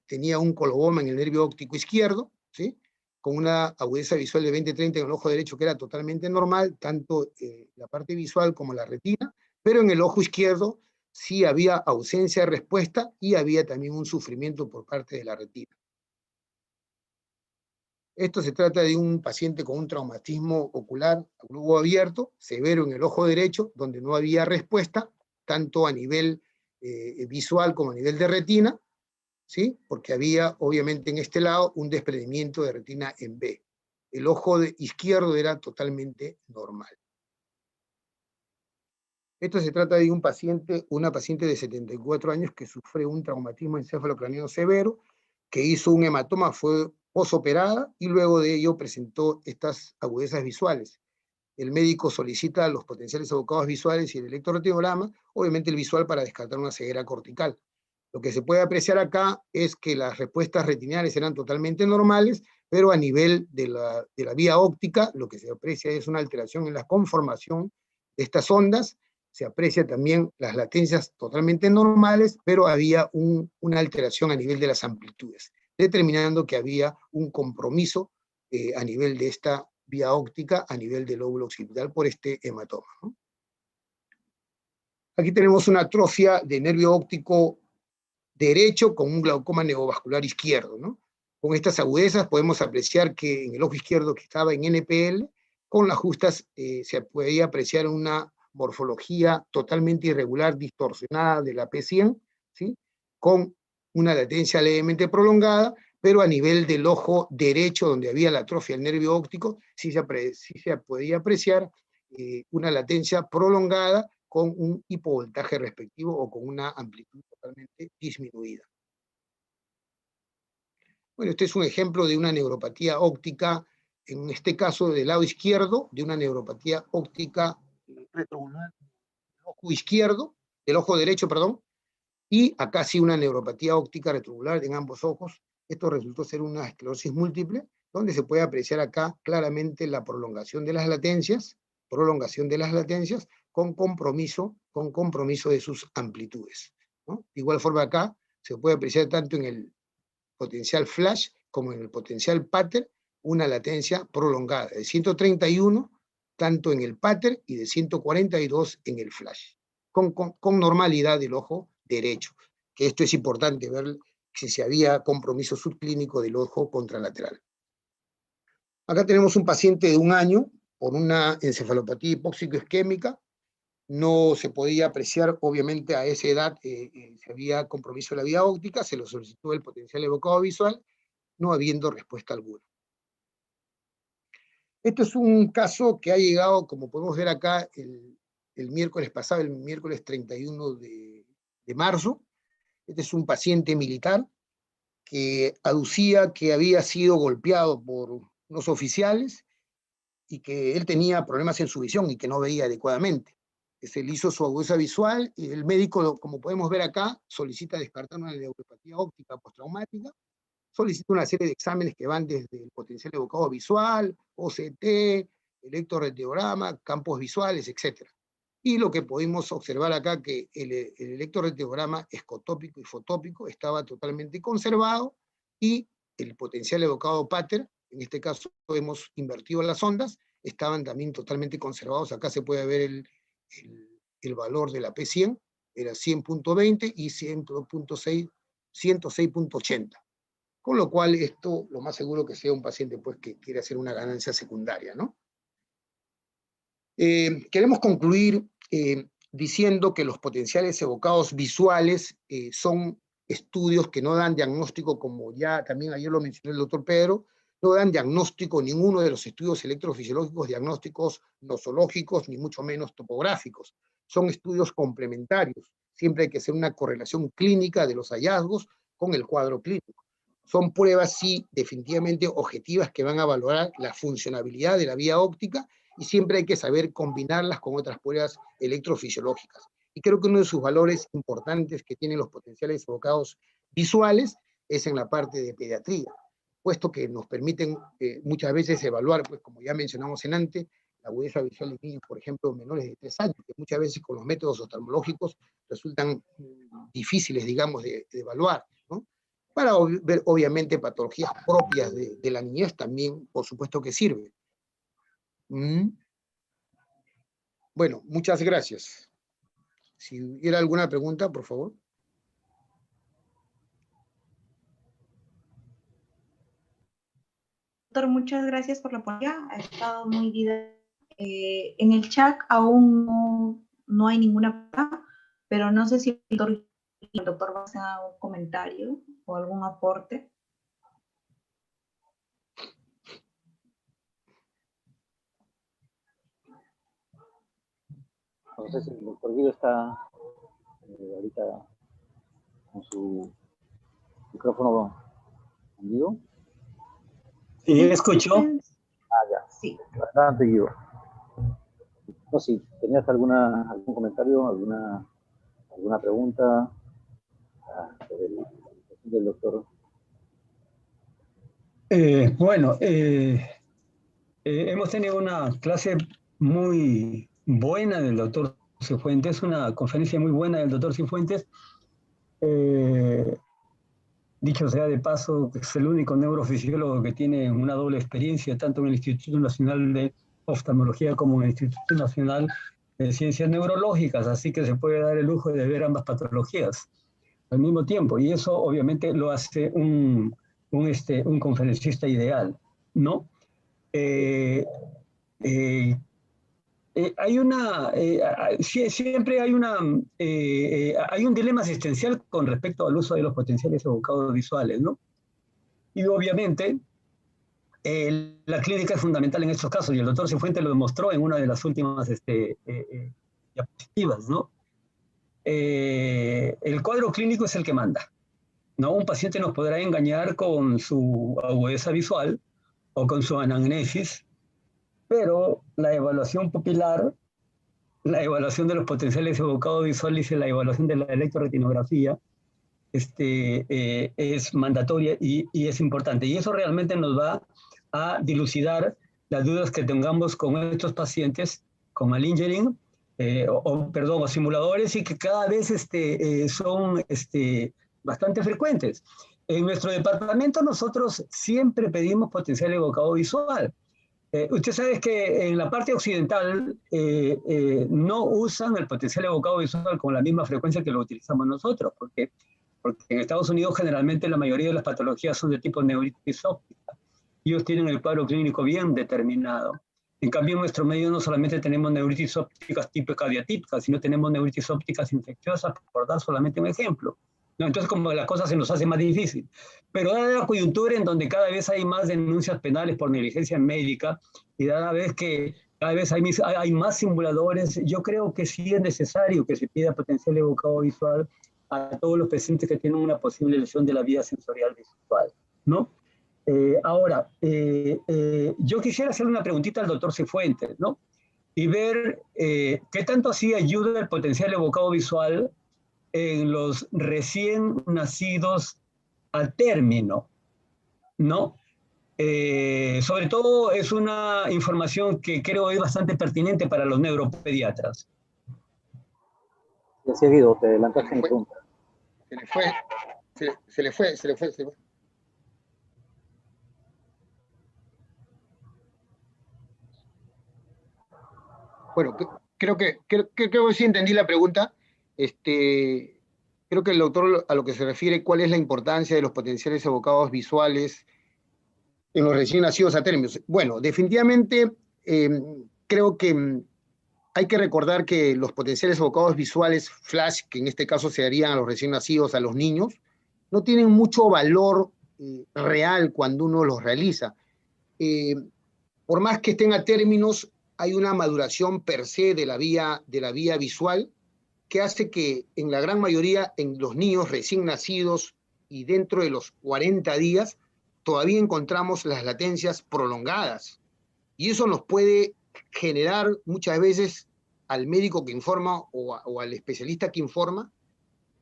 tenía un coloboma en el nervio óptico izquierdo, ¿sí?, con una agudeza visual de 20-30 en el ojo derecho, que era totalmente normal, tanto la parte visual como la retina, pero en el ojo izquierdo sí había ausencia de respuesta y había también un sufrimiento por parte de la retina. Esto se trata de un paciente con un traumatismo ocular a globo abierto, severo en el ojo derecho, donde no había respuesta, tanto a nivel visual como a nivel de retina, ¿sí?, porque había obviamente en este lado un desprendimiento de retina en B. El ojo izquierdo era totalmente normal. Esto se trata de una paciente de 74 años que sufre un traumatismo encefalocraneano severo, que hizo un hematoma, fue posoperada, y luego de ello presentó estas agudezas visuales. El médico solicita los potenciales evocados visuales y el electroretinograma, obviamente el visual para descartar una ceguera cortical. Lo que se puede apreciar acá es que las respuestas retiniales eran totalmente normales, pero a nivel de la vía óptica, lo que se aprecia es una alteración en la conformación de estas ondas. Se aprecia también las latencias totalmente normales, pero había una alteración a nivel de las amplitudes, determinando que había un compromiso a nivel de esta vía óptica, a nivel del lóbulo occipital por este hematoma, ¿no? Aquí tenemos una atrofia de nervio óptico derecho con un glaucoma neovascular izquierdo, ¿no? Con estas agudezas podemos apreciar que en el ojo izquierdo, que estaba en NPL, con las justas se podía apreciar una morfología totalmente irregular, distorsionada de la P100, ¿sí?, con una latencia levemente prolongada, pero a nivel del ojo derecho, donde había la atrofia del nervio óptico, sí se podía apreciar una latencia prolongada con un hipovoltaje respectivo o con una amplitud totalmente disminuida. Bueno, este es un ejemplo de una neuropatía óptica, en este caso del lado izquierdo, de una neuropatía óptica retroulnar del ojo izquierdo, del ojo derecho, perdón, y acá sí una neuropatía óptica retroulnar en ambos ojos. Esto resultó ser una esclerosis múltiple, donde se puede apreciar acá claramente la prolongación de las latencias, con compromiso de sus amplitudes, ¿no? De igual forma acá se puede apreciar tanto en el potencial flash como en el potencial pater una latencia prolongada de 131 tanto en el pater y de 142 en el flash, con normalidad del ojo derecho, que esto es importante ver si había compromiso subclínico del ojo contralateral. Acá tenemos un paciente de 1 año por una encefalopatía hipóxico-isquémica. No se podía apreciar, obviamente a esa edad, si había compromiso de la vía óptica, se lo solicitó el potencial evocado visual, no habiendo respuesta alguna. Este es un caso que ha llegado, como podemos ver acá, el miércoles pasado, el miércoles 31 de marzo. Este es un paciente militar que aducía que había sido golpeado por unos oficiales y que él tenía problemas en su visión y que no veía adecuadamente. Se le hizo su agudeza visual y el médico, como podemos ver acá, solicita descartar una neuropatía óptica postraumática, solicita una serie de exámenes que van desde el potencial evocado visual, OCT, electroretinograma, campos visuales, etc. Y lo que pudimos observar acá, que el electroretinograma escotópico y fotópico estaba totalmente conservado, y el potencial evocado pater, en este caso hemos invertido las ondas, estaban también totalmente conservados. Acá se puede ver el valor de la P100, era 100.20 y 106.80. Con lo cual esto, lo más seguro que sea un paciente pues, que quiere hacer una ganancia secundaria, ¿no? Queremos concluir diciendo que los potenciales evocados visuales son estudios que no dan diagnóstico, como ya también ayer lo mencionó el doctor Pedro, no dan diagnóstico ninguno de los estudios electrofisiológicos, diagnósticos nosológicos, ni mucho menos topográficos. Son estudios complementarios. Siempre hay que hacer una correlación clínica de los hallazgos con el cuadro clínico. Son pruebas, sí, definitivamente objetivas que van a valorar la funcionabilidad de la vía óptica y siempre hay que saber combinarlas con otras pruebas electrofisiológicas. Y creo que uno de sus valores importantes que tienen los potenciales evocados visuales es en la parte de pediatría, puesto que nos permiten muchas veces evaluar, pues como ya mencionamos en antes, la agudeza visual de niños, por ejemplo, menores de 3 años, que muchas veces con los métodos oftalmológicos resultan difíciles, digamos, de evaluar, ¿no? Para ver, obviamente, patologías propias de la niñez también, por supuesto que sirve. Bueno, muchas gracias. Si hubiera alguna pregunta, por favor.
Doctor, muchas gracias por la ponencia. Ha estado muy didáctica. En el chat aún no hay ninguna pregunta, pero no sé si el doctor va a hacer un comentario o algún aporte.
No sé si el doctor Guido está ahorita con su micrófono encendido.
Sí, escucho.
Ya.
Sí.
Bastante, Guido. No, si tenías algún comentario, alguna pregunta del doctor.
Bueno, hemos tenido una clase muy buena del doctor Cifuentes, una conferencia muy buena del doctor Cifuentes. Dicho sea de paso, es el único neurofisiólogo que tiene una doble experiencia, tanto en el Instituto Nacional de Oftalmología como en el Instituto Nacional de Ciencias Neurológicas, así que se puede dar el lujo de ver ambas patologías al mismo tiempo, y eso obviamente lo hace un conferencista ideal, ¿no? Siempre hay un dilema existencial con respecto al uso de los potenciales evocados visuales, ¿no? Y obviamente la clínica es fundamental en estos casos, y el doctor Cifuentes lo demostró en una de las últimas diapositivas, ¿no? El cuadro clínico es el que manda, ¿no? Un paciente nos podrá engañar con su agudeza visual o con su anamnesis, pero la evaluación pupilar, la evaluación de los potenciales evocados visuales y la evaluación de la electroretinografía es mandatoria y es importante. Y eso realmente nos va a dilucidar las dudas que tengamos con estos pacientes con malingering, o simuladores, y que cada vez son bastante frecuentes. En nuestro departamento nosotros siempre pedimos potencial evocado visual. Usted sabe que en la parte occidental no usan el potencial evocado visual con la misma frecuencia que lo utilizamos nosotros, porque en Estados Unidos generalmente la mayoría de las patologías son de tipo neuritis óptica. Ellos tienen el cuadro clínico bien determinado. En cambio, en nuestro medio no solamente tenemos neuritis ópticas típicas diatípicas, sino tenemos neuritis ópticas infecciosas, por dar solamente un ejemplo. ¿No? Entonces, como la cosa se nos hace más difícil. Pero dada la coyuntura en donde cada vez hay más denuncias penales por negligencia médica, y dada vez que cada vez hay más simuladores, yo creo que sí es necesario que se pida potencial evocado visual a todos los pacientes que tienen una posible lesión de la vía sensorial visual, ¿no? Ahora, yo quisiera hacer una preguntita al doctor Cifuentes, ¿no? Y ver qué tanto así ayuda el potencial evocado visual en los recién nacidos a término, ¿no? Sobre todo es una información que creo es bastante pertinente para los neuropediatras.
Ya seguido, te adelantaste mi pregunta.
Se le fue. Bueno, creo que sí entendí la pregunta. Creo que el doctor a lo que se refiere, cuál es la importancia de los potenciales evocados visuales en los recién nacidos a términos. Bueno, definitivamente creo que hay que recordar que los potenciales evocados visuales flash, que en este caso se darían a los recién nacidos, a los niños, no tienen mucho valor real cuando uno los realiza. Por más que estén a términos, hay una maduración per se de la vía visual que hace que en la gran mayoría, en los niños recién nacidos y dentro de los 40 días, todavía encontramos las latencias prolongadas. Y eso nos puede generar muchas veces al médico que informa o al especialista que informa,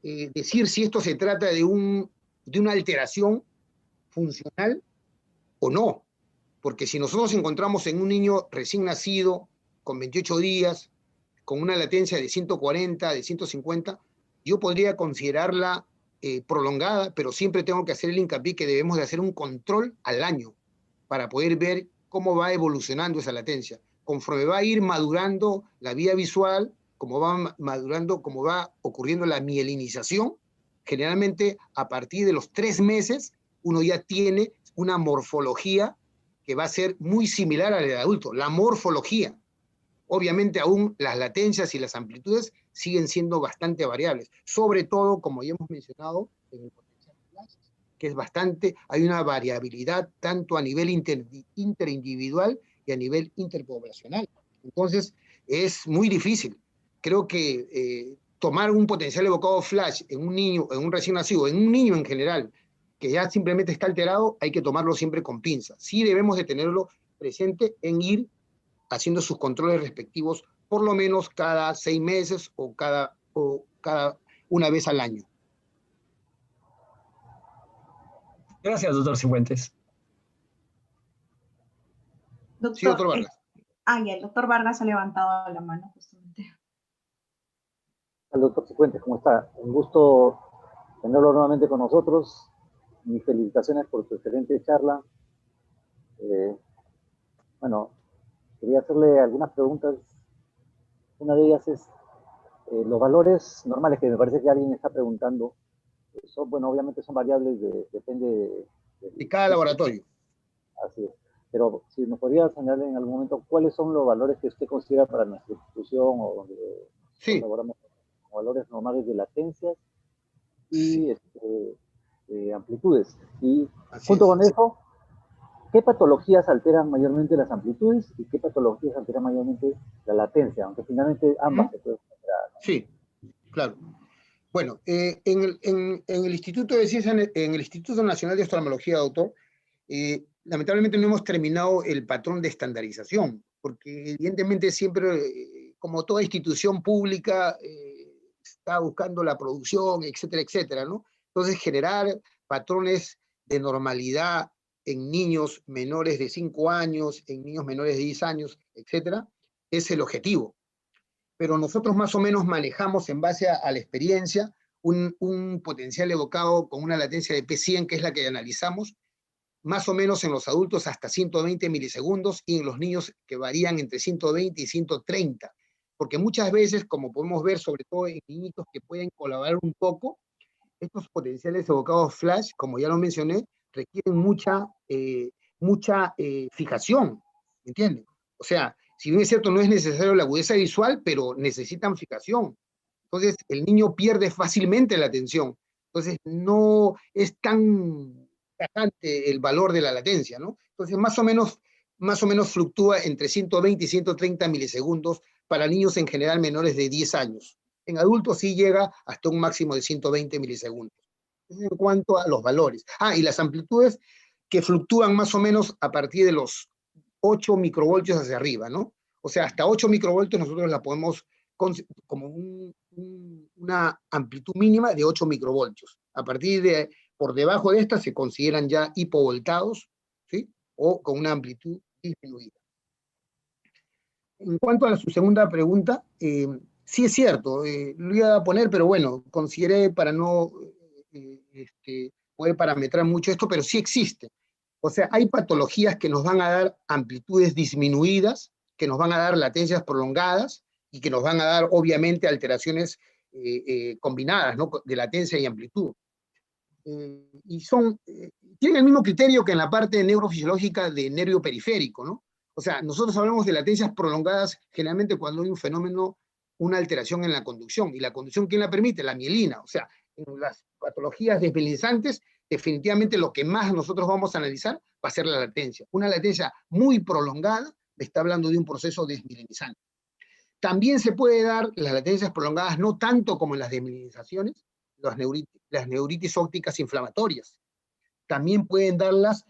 decir si esto se trata de una alteración funcional o no. Porque si nosotros encontramos en un niño recién nacido, con 28 días, con una latencia de 140, de 150, yo podría considerarla prolongada, pero siempre tengo que hacer el hincapié que debemos de hacer un control al año para poder ver cómo va evolucionando esa latencia. Conforme va a ir madurando la vía visual, como va madurando, como va ocurriendo la mielinización, generalmente a partir de los 3 meses uno ya tiene una morfología que va a ser muy similar a la del adulto, la morfología. Obviamente aún las latencias y las amplitudes siguen siendo bastante variables, sobre todo, como ya hemos mencionado, en el potencial flash, que es bastante, hay una variabilidad tanto a nivel interindividual y a nivel interpoblacional. Entonces, es muy difícil. Creo que tomar un potencial evocado flash en un niño, en un recién nacido, en un niño en general, que ya simplemente está alterado, hay que tomarlo siempre con pinzas. Sí debemos de tenerlo presente en ir haciendo sus controles respectivos por lo menos cada 6 meses o cada una vez al año.
Gracias, doctor Cifuentes.
Doctor,
Sí, doctor Vargas.
Ya, el doctor Vargas ha levantado la mano justamente.
Al doctor Cifuentes, ¿cómo está? Un gusto tenerlo nuevamente con nosotros. Mis felicitaciones por su excelente charla. Bueno, quería hacerle algunas preguntas. Una de ellas es los valores normales, que me parece que alguien está preguntando. Son, bueno, obviamente son variables, depende
de cada laboratorio.
Así es. Pero si nos podría señalar en algún momento cuáles son los valores que usted considera para nuestra institución o donde
sí.
Elaboramos valores normales de latencias y amplitudes. Y
así
junto
es.
con eso, ¿qué patologías alteran mayormente las amplitudes y qué patologías alteran mayormente la latencia? Aunque finalmente ambas se pueden alterar, ¿no?
Sí, claro. Bueno, en el Instituto de Ciencias, en el Instituto Nacional de Oftalmología, doctor, lamentablemente no hemos terminado el patrón de estandarización, porque evidentemente siempre, como toda institución pública, está buscando la producción, etcétera, etcétera, ¿no? Entonces, generar patrones de normalidad en niños menores de 5 años, en niños menores de 10 años, etcétera, es el objetivo. Pero nosotros más o menos manejamos en base a la experiencia un potencial evocado con una latencia de P100, que es la que analizamos, más o menos en los adultos hasta 120 milisegundos y en los niños que varían entre 120 y 130. Porque muchas veces, como podemos ver, sobre todo en niñitos que pueden colaborar un poco, estos potenciales evocados flash, como ya lo mencioné, requieren mucha fijación, ¿me entienden? O sea, si bien es cierto, no es necesario la agudeza visual, pero necesitan fijación. Entonces, el niño pierde fácilmente la atención. Entonces, no es tan tajante el valor de la latencia, ¿no? Entonces, más o menos fluctúa entre 120 y 130 milisegundos para niños en general menores de 10 años. En adultos sí llega hasta un máximo de 120 milisegundos. En cuanto a los valores. Y las amplitudes que fluctúan más o menos a partir de los 8 microvoltios hacia arriba, ¿no? O sea, hasta 8 microvoltios nosotros la podemos como una amplitud mínima de 8 microvoltios. A partir de, por debajo de esta se consideran ya hipovoltados, ¿sí? O con una amplitud disminuida. En cuanto a su segunda pregunta, sí es cierto, lo iba a poner, pero bueno, consideré para no poder parametrar mucho esto, pero sí existe. O sea, hay patologías que nos van a dar amplitudes disminuidas, que nos van a dar latencias prolongadas y que nos van a dar, obviamente, alteraciones combinadas, ¿no? De latencia y amplitud. Y tienen el mismo criterio que en la parte neurofisiológica de nervio periférico, ¿no? O sea, nosotros hablamos de latencias prolongadas generalmente cuando hay un fenómeno, una alteración en la conducción. ¿Y la conducción quién la permite? La mielina. O sea, en las patologías desmielinizantes, definitivamente lo que más nosotros vamos a analizar va a ser la latencia. Una latencia muy prolongada, está hablando de un proceso desmielinizante. También se puede dar las latencias prolongadas, no tanto como en las desmielinizaciones, las neuritis ópticas inflamatorias. También pueden darlas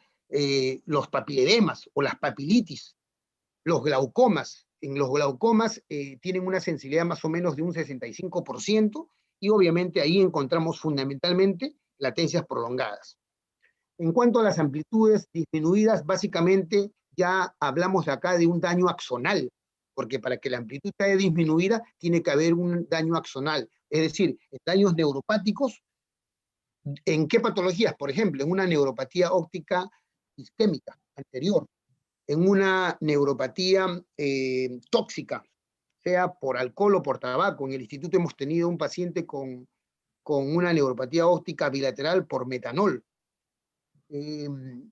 los papiledemas o las papilitis, los glaucomas. En los glaucomas tienen una sensibilidad más o menos de un 65%, y obviamente ahí encontramos fundamentalmente latencias prolongadas. En cuanto a las amplitudes disminuidas, básicamente ya hablamos de acá de un daño axonal, porque para que la amplitud esté disminuida tiene que haber un daño axonal, es decir, daños neuropáticos. ¿En qué patologías? Por ejemplo, en una neuropatía óptica isquémica anterior, en una neuropatía tóxica, sea por alcohol o por tabaco. En el instituto hemos tenido un paciente con una neuropatía óptica bilateral por metanol. En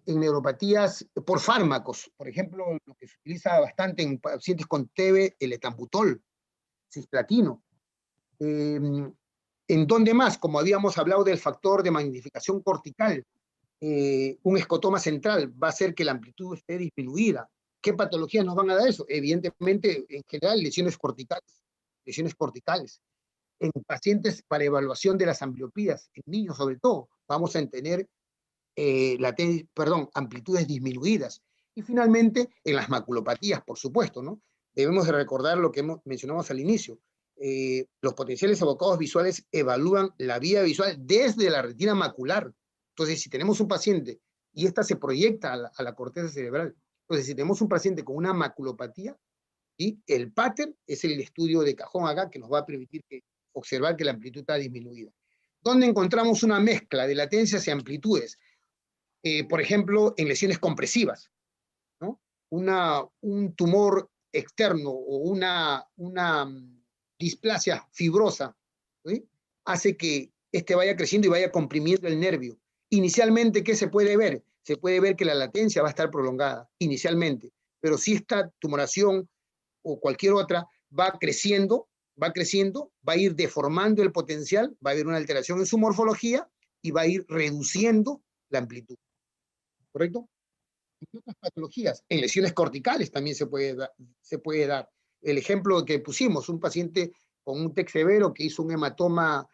neuropatías por fármacos, por ejemplo, lo que se utiliza bastante en pacientes con TB, el etambutol, cisplatino. ¿En dónde más? Como habíamos hablado del factor de magnificación cortical, un escotoma central va a hacer que la amplitud esté disminuida. ¿Qué patologías nos van a dar eso? Evidentemente, en general, lesiones corticales. Lesiones corticales. En pacientes para evaluación de las ambliopías, en niños sobre todo, vamos a tener amplitudes disminuidas. Y finalmente, en las maculopatías, por supuesto, ¿no? Debemos de recordar lo que mencionamos al inicio. Los potenciales evocados visuales evalúan la vía visual desde la retina macular. Entonces, si tenemos un paciente, y esta se proyecta a la corteza cerebral, entonces si tenemos un paciente con una maculopatía, ¿sí? El pattern es el estudio de cajón acá que nos va a permitir observar que la amplitud está disminuida. ¿Dónde encontramos una mezcla de latencias y amplitudes? Por ejemplo, en lesiones compresivas, ¿no? Un tumor externo o una displasia fibrosa, ¿sí? Hace que este vaya creciendo y vaya comprimiendo el nervio. Inicialmente, ¿qué se puede ver? Se puede ver que la latencia va a estar prolongada, inicialmente, pero si esta tumoración o cualquier otra va creciendo, va a ir deformando el potencial, va a haber una alteración en su morfología y va a ir reduciendo la amplitud. ¿Correcto? En otras patologías, en lesiones corticales también se puede dar. El ejemplo que pusimos, un paciente con un TEC severo que hizo un hematoma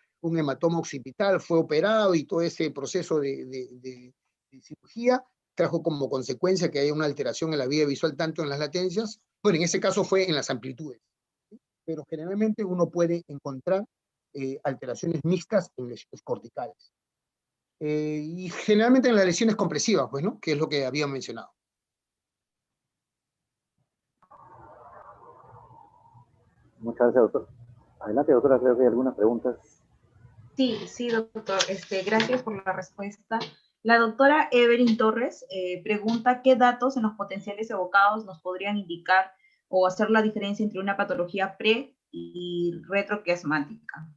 occipital, fue operado y todo ese proceso de cirugía trajo como consecuencia que haya una alteración en la vía visual, tanto en las latencias, bueno, en ese caso fue en las amplitudes, ¿sí? Pero generalmente uno puede encontrar alteraciones mixtas en lesiones corticales. Y generalmente en las lesiones compresivas, pues, ¿no? Que es lo que había mencionado.
Muchas gracias, doctor. Adelante, doctora, creo que hay algunas preguntas.
Sí, doctor. Gracias por la respuesta. La doctora Evelyn Torres pregunta qué datos en los potenciales evocados nos podrían indicar o hacer la diferencia entre una patología pre y retroquiasmática.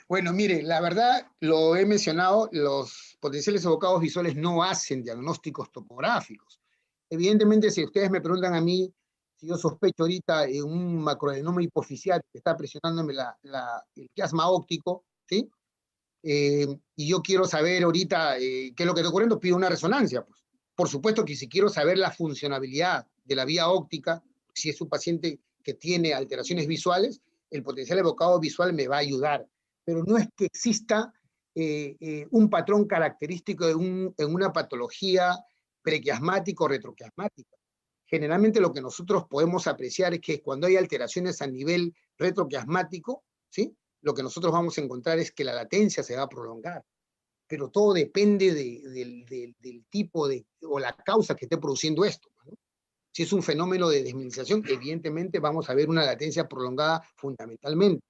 Bueno, mire, la verdad, lo he mencionado, los potenciales evocados visuales no hacen diagnósticos topográficos. Evidentemente, si ustedes me preguntan a mí, si yo sospecho ahorita en un macroadenoma hipoficial que está presionándome el quiasma óptico, ¿sí? Y yo quiero saber ahorita qué es lo que está ocurriendo, pido una resonancia. Pues. Por supuesto que si quiero saber la funcionabilidad de la vía óptica, si es un paciente que tiene alteraciones visuales, el potencial evocado visual me va a ayudar. Pero no es que exista un patrón característico en una patología prequiasmática o retroquiasmática. Generalmente lo que nosotros podemos apreciar es que cuando hay alteraciones a nivel retroquiasmático, ¿sí? Lo que nosotros vamos a encontrar es que la latencia se va a prolongar. Pero todo depende del tipo o la causa que esté produciendo esto, ¿no? Si es un fenómeno de desmielinización, evidentemente vamos a ver una latencia prolongada fundamentalmente.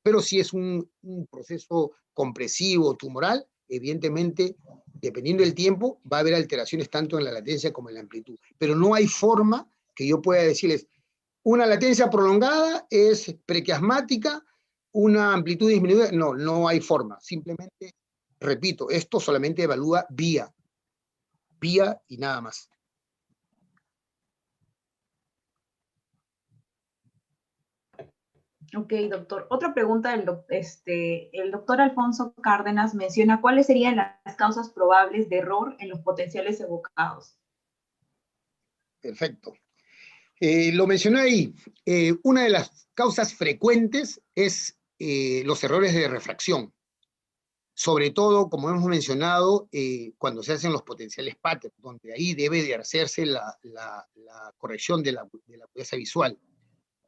Pero si es un proceso compresivo, tumoral, evidentemente, dependiendo del tiempo, va a haber alteraciones tanto en la latencia como en la amplitud. Pero no hay forma que yo pueda decirles, Una latencia prolongada es prequiasmática, una amplitud disminuida, no hay forma. Simplemente, repito, esto solamente evalúa vía y nada más.
Ok, doctor. Otra pregunta, el doctor Alfonso Cárdenas menciona cuáles serían las causas probables de error en los potenciales evocados.
Perfecto. Lo mencioné ahí. Una de las causas frecuentes es los errores de refracción. Sobre todo, como hemos mencionado, cuando se hacen los potenciales patterns, donde ahí debe de hacerse la corrección de la agudeza visual.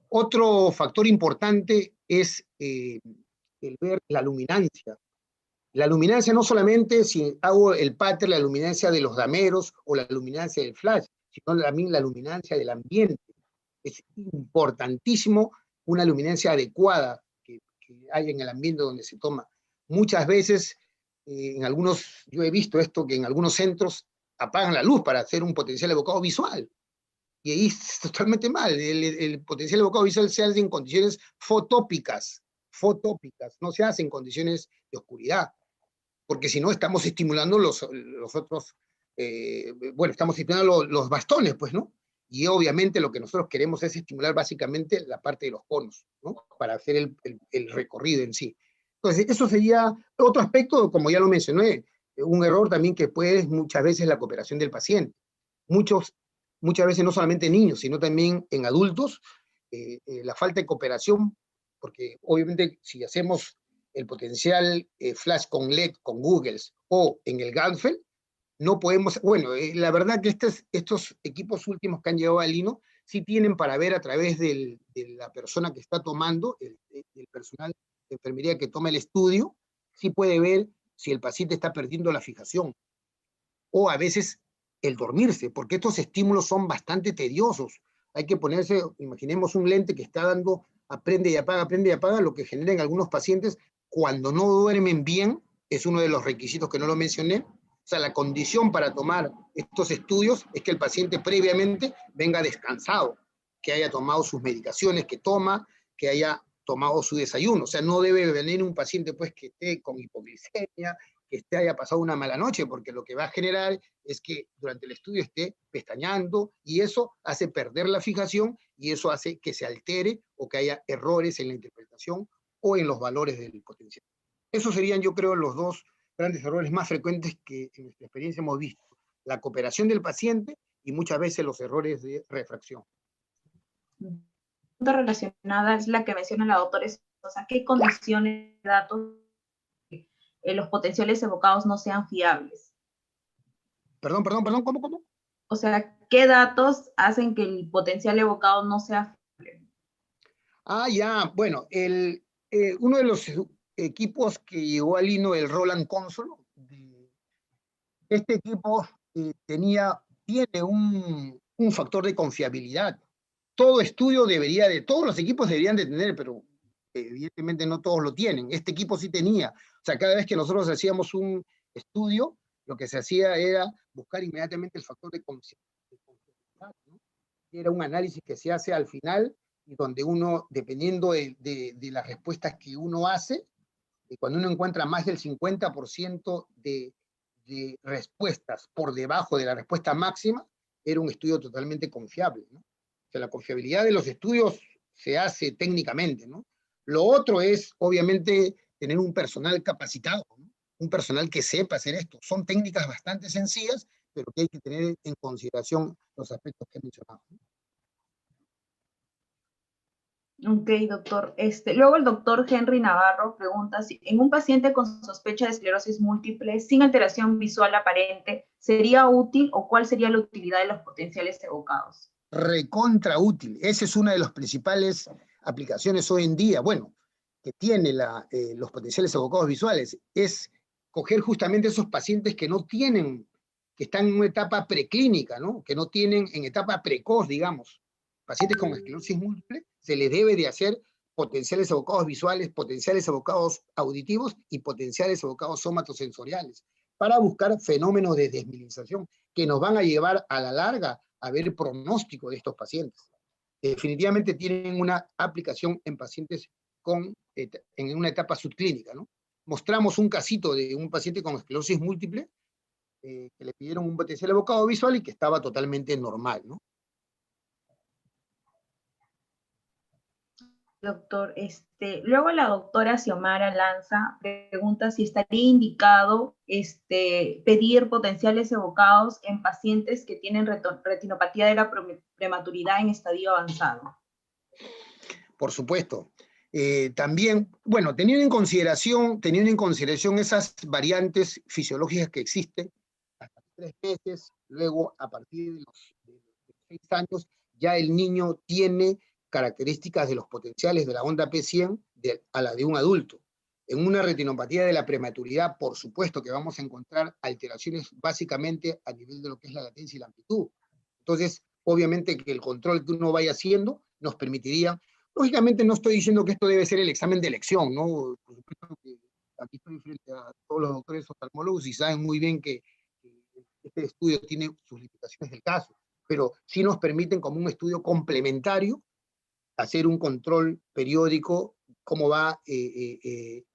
Otro factor importante es el ver la luminancia. La luminancia no solamente si hago el pattern, la luminancia de los dameros o la luminancia del flash, sino también la luminancia del ambiente. Es importantísimo una luminancia adecuada que haya en el ambiente donde se toma. Muchas veces, yo he visto esto, que en algunos centros apagan la luz para hacer un potencial evocado visual. Y ahí es totalmente mal. El potencial evocado visual se hace en condiciones fotópicas, no se hace en condiciones de oscuridad, porque si no estamos estimulando los otros, estamos estimulando los bastones, pues, ¿no? Y obviamente lo que nosotros queremos es estimular básicamente la parte de los conos, ¿no? Para hacer el recorrido en sí. Entonces, eso sería otro aspecto, como ya lo mencioné, un error también que puede muchas veces la cooperación del paciente. Muchas veces no solamente en niños, sino también en adultos, la falta de cooperación, porque obviamente si hacemos el potencial flash con LED, con Googles o en el Ganfeld, no podemos, la verdad que estos equipos últimos que han llegado al Lino, sí tienen para ver a través de la persona que está tomando, el personal de enfermería que toma el estudio, sí puede ver si el paciente está perdiendo la fijación, o a veces el dormirse, porque estos estímulos son bastante tediosos. Hay que ponerse, imaginemos un lente que está dando aprende y apaga, lo que genera en algunos pacientes cuando no duermen bien, es uno de los requisitos que no lo mencioné. O sea, la condición para tomar estos estudios es que el paciente previamente venga descansado, que haya tomado sus medicaciones que toma, que haya tomado su desayuno. O sea, no debe venir un paciente pues que esté con hipoglicemia, que haya pasado una mala noche, porque lo que va a generar es que durante el estudio esté pestañeando y eso hace perder la fijación y eso hace que se altere o que haya errores en la interpretación o en los valores del potencial. Esos serían, yo creo, los dos grandes errores más frecuentes que en nuestra experiencia hemos visto. La cooperación del paciente y muchas veces los errores de refracción.
Relacionada es la que menciona la doctora Espinosa. ¿Qué condiciones de datos los potenciales evocados no sean fiables?
Perdón, ¿cómo?
O sea, ¿qué datos hacen que el potencial evocado no sea fiable?
Ya, bueno, uno de los equipos que llegó al Lino, el Roland Console, este equipo tiene un factor de confiabilidad. Todo estudio todos los equipos deberían de tener, pero evidentemente no todos lo tienen. Este equipo sí tenía. O sea, cada vez que nosotros hacíamos un estudio, lo que se hacía era buscar inmediatamente el factor de confiabilidad, ¿no? Era un análisis que se hace al final y donde uno, dependiendo de las respuestas que uno hace, cuando uno encuentra más del 50% de respuestas por debajo de la respuesta máxima, era un estudio totalmente confiable, ¿no? O sea, la confiabilidad de los estudios se hace técnicamente, ¿no? Lo otro es, obviamente, tener un personal capacitado, ¿no? Un personal que sepa hacer esto. Son técnicas bastante sencillas, pero que hay que tener en consideración los aspectos que he mencionado, ¿no?
Ok, doctor. Luego el doctor Henry Navarro pregunta si en un paciente con sospecha de esclerosis múltiple sin alteración visual aparente, ¿sería útil o cuál sería la utilidad de los potenciales evocados?
Recontra útil. Esa es una de las principales aplicaciones hoy en día, que tiene los potenciales evocados visuales, es coger justamente esos pacientes que no tienen, que están en una etapa preclínica, ¿no? Que no tienen en etapa precoz, digamos. Pacientes con esclerosis múltiple, se les debe de hacer potenciales evocados visuales, potenciales evocados auditivos y potenciales evocados somatosensoriales, para buscar fenómenos de desmilinización que nos van a llevar a la larga a ver el pronóstico de estos pacientes. definitivamente tienen una aplicación en pacientes en una etapa subclínica, ¿no? Mostramos un casito de un paciente con esclerosis múltiple que le pidieron un potencial evocado visual y que estaba totalmente normal, ¿no?
Doctor, luego la doctora Xiomara Lanza pregunta si estaría indicado pedir potenciales evocados en pacientes que tienen retinopatía de la prematuridad en estadio avanzado.
Por supuesto. También, bueno, teniendo en consideración esas variantes fisiológicas que existen, hasta 3 meses, luego a partir de los 6 años, ya el niño tiene características de los potenciales de la onda P100 a la de un adulto. En una retinopatía de la prematuridad, por supuesto que vamos a encontrar alteraciones básicamente a nivel de lo que es la latencia y la amplitud. Entonces, obviamente que el control que uno vaya haciendo nos permitiría, lógicamente no estoy diciendo que esto debe ser el examen de elección, ¿no? Por supuesto que aquí estoy frente a todos los doctores oftalmólogos y saben muy bien que este estudio tiene sus limitaciones del caso, pero sí nos permiten como un estudio complementario hacer un control periódico, cómo va,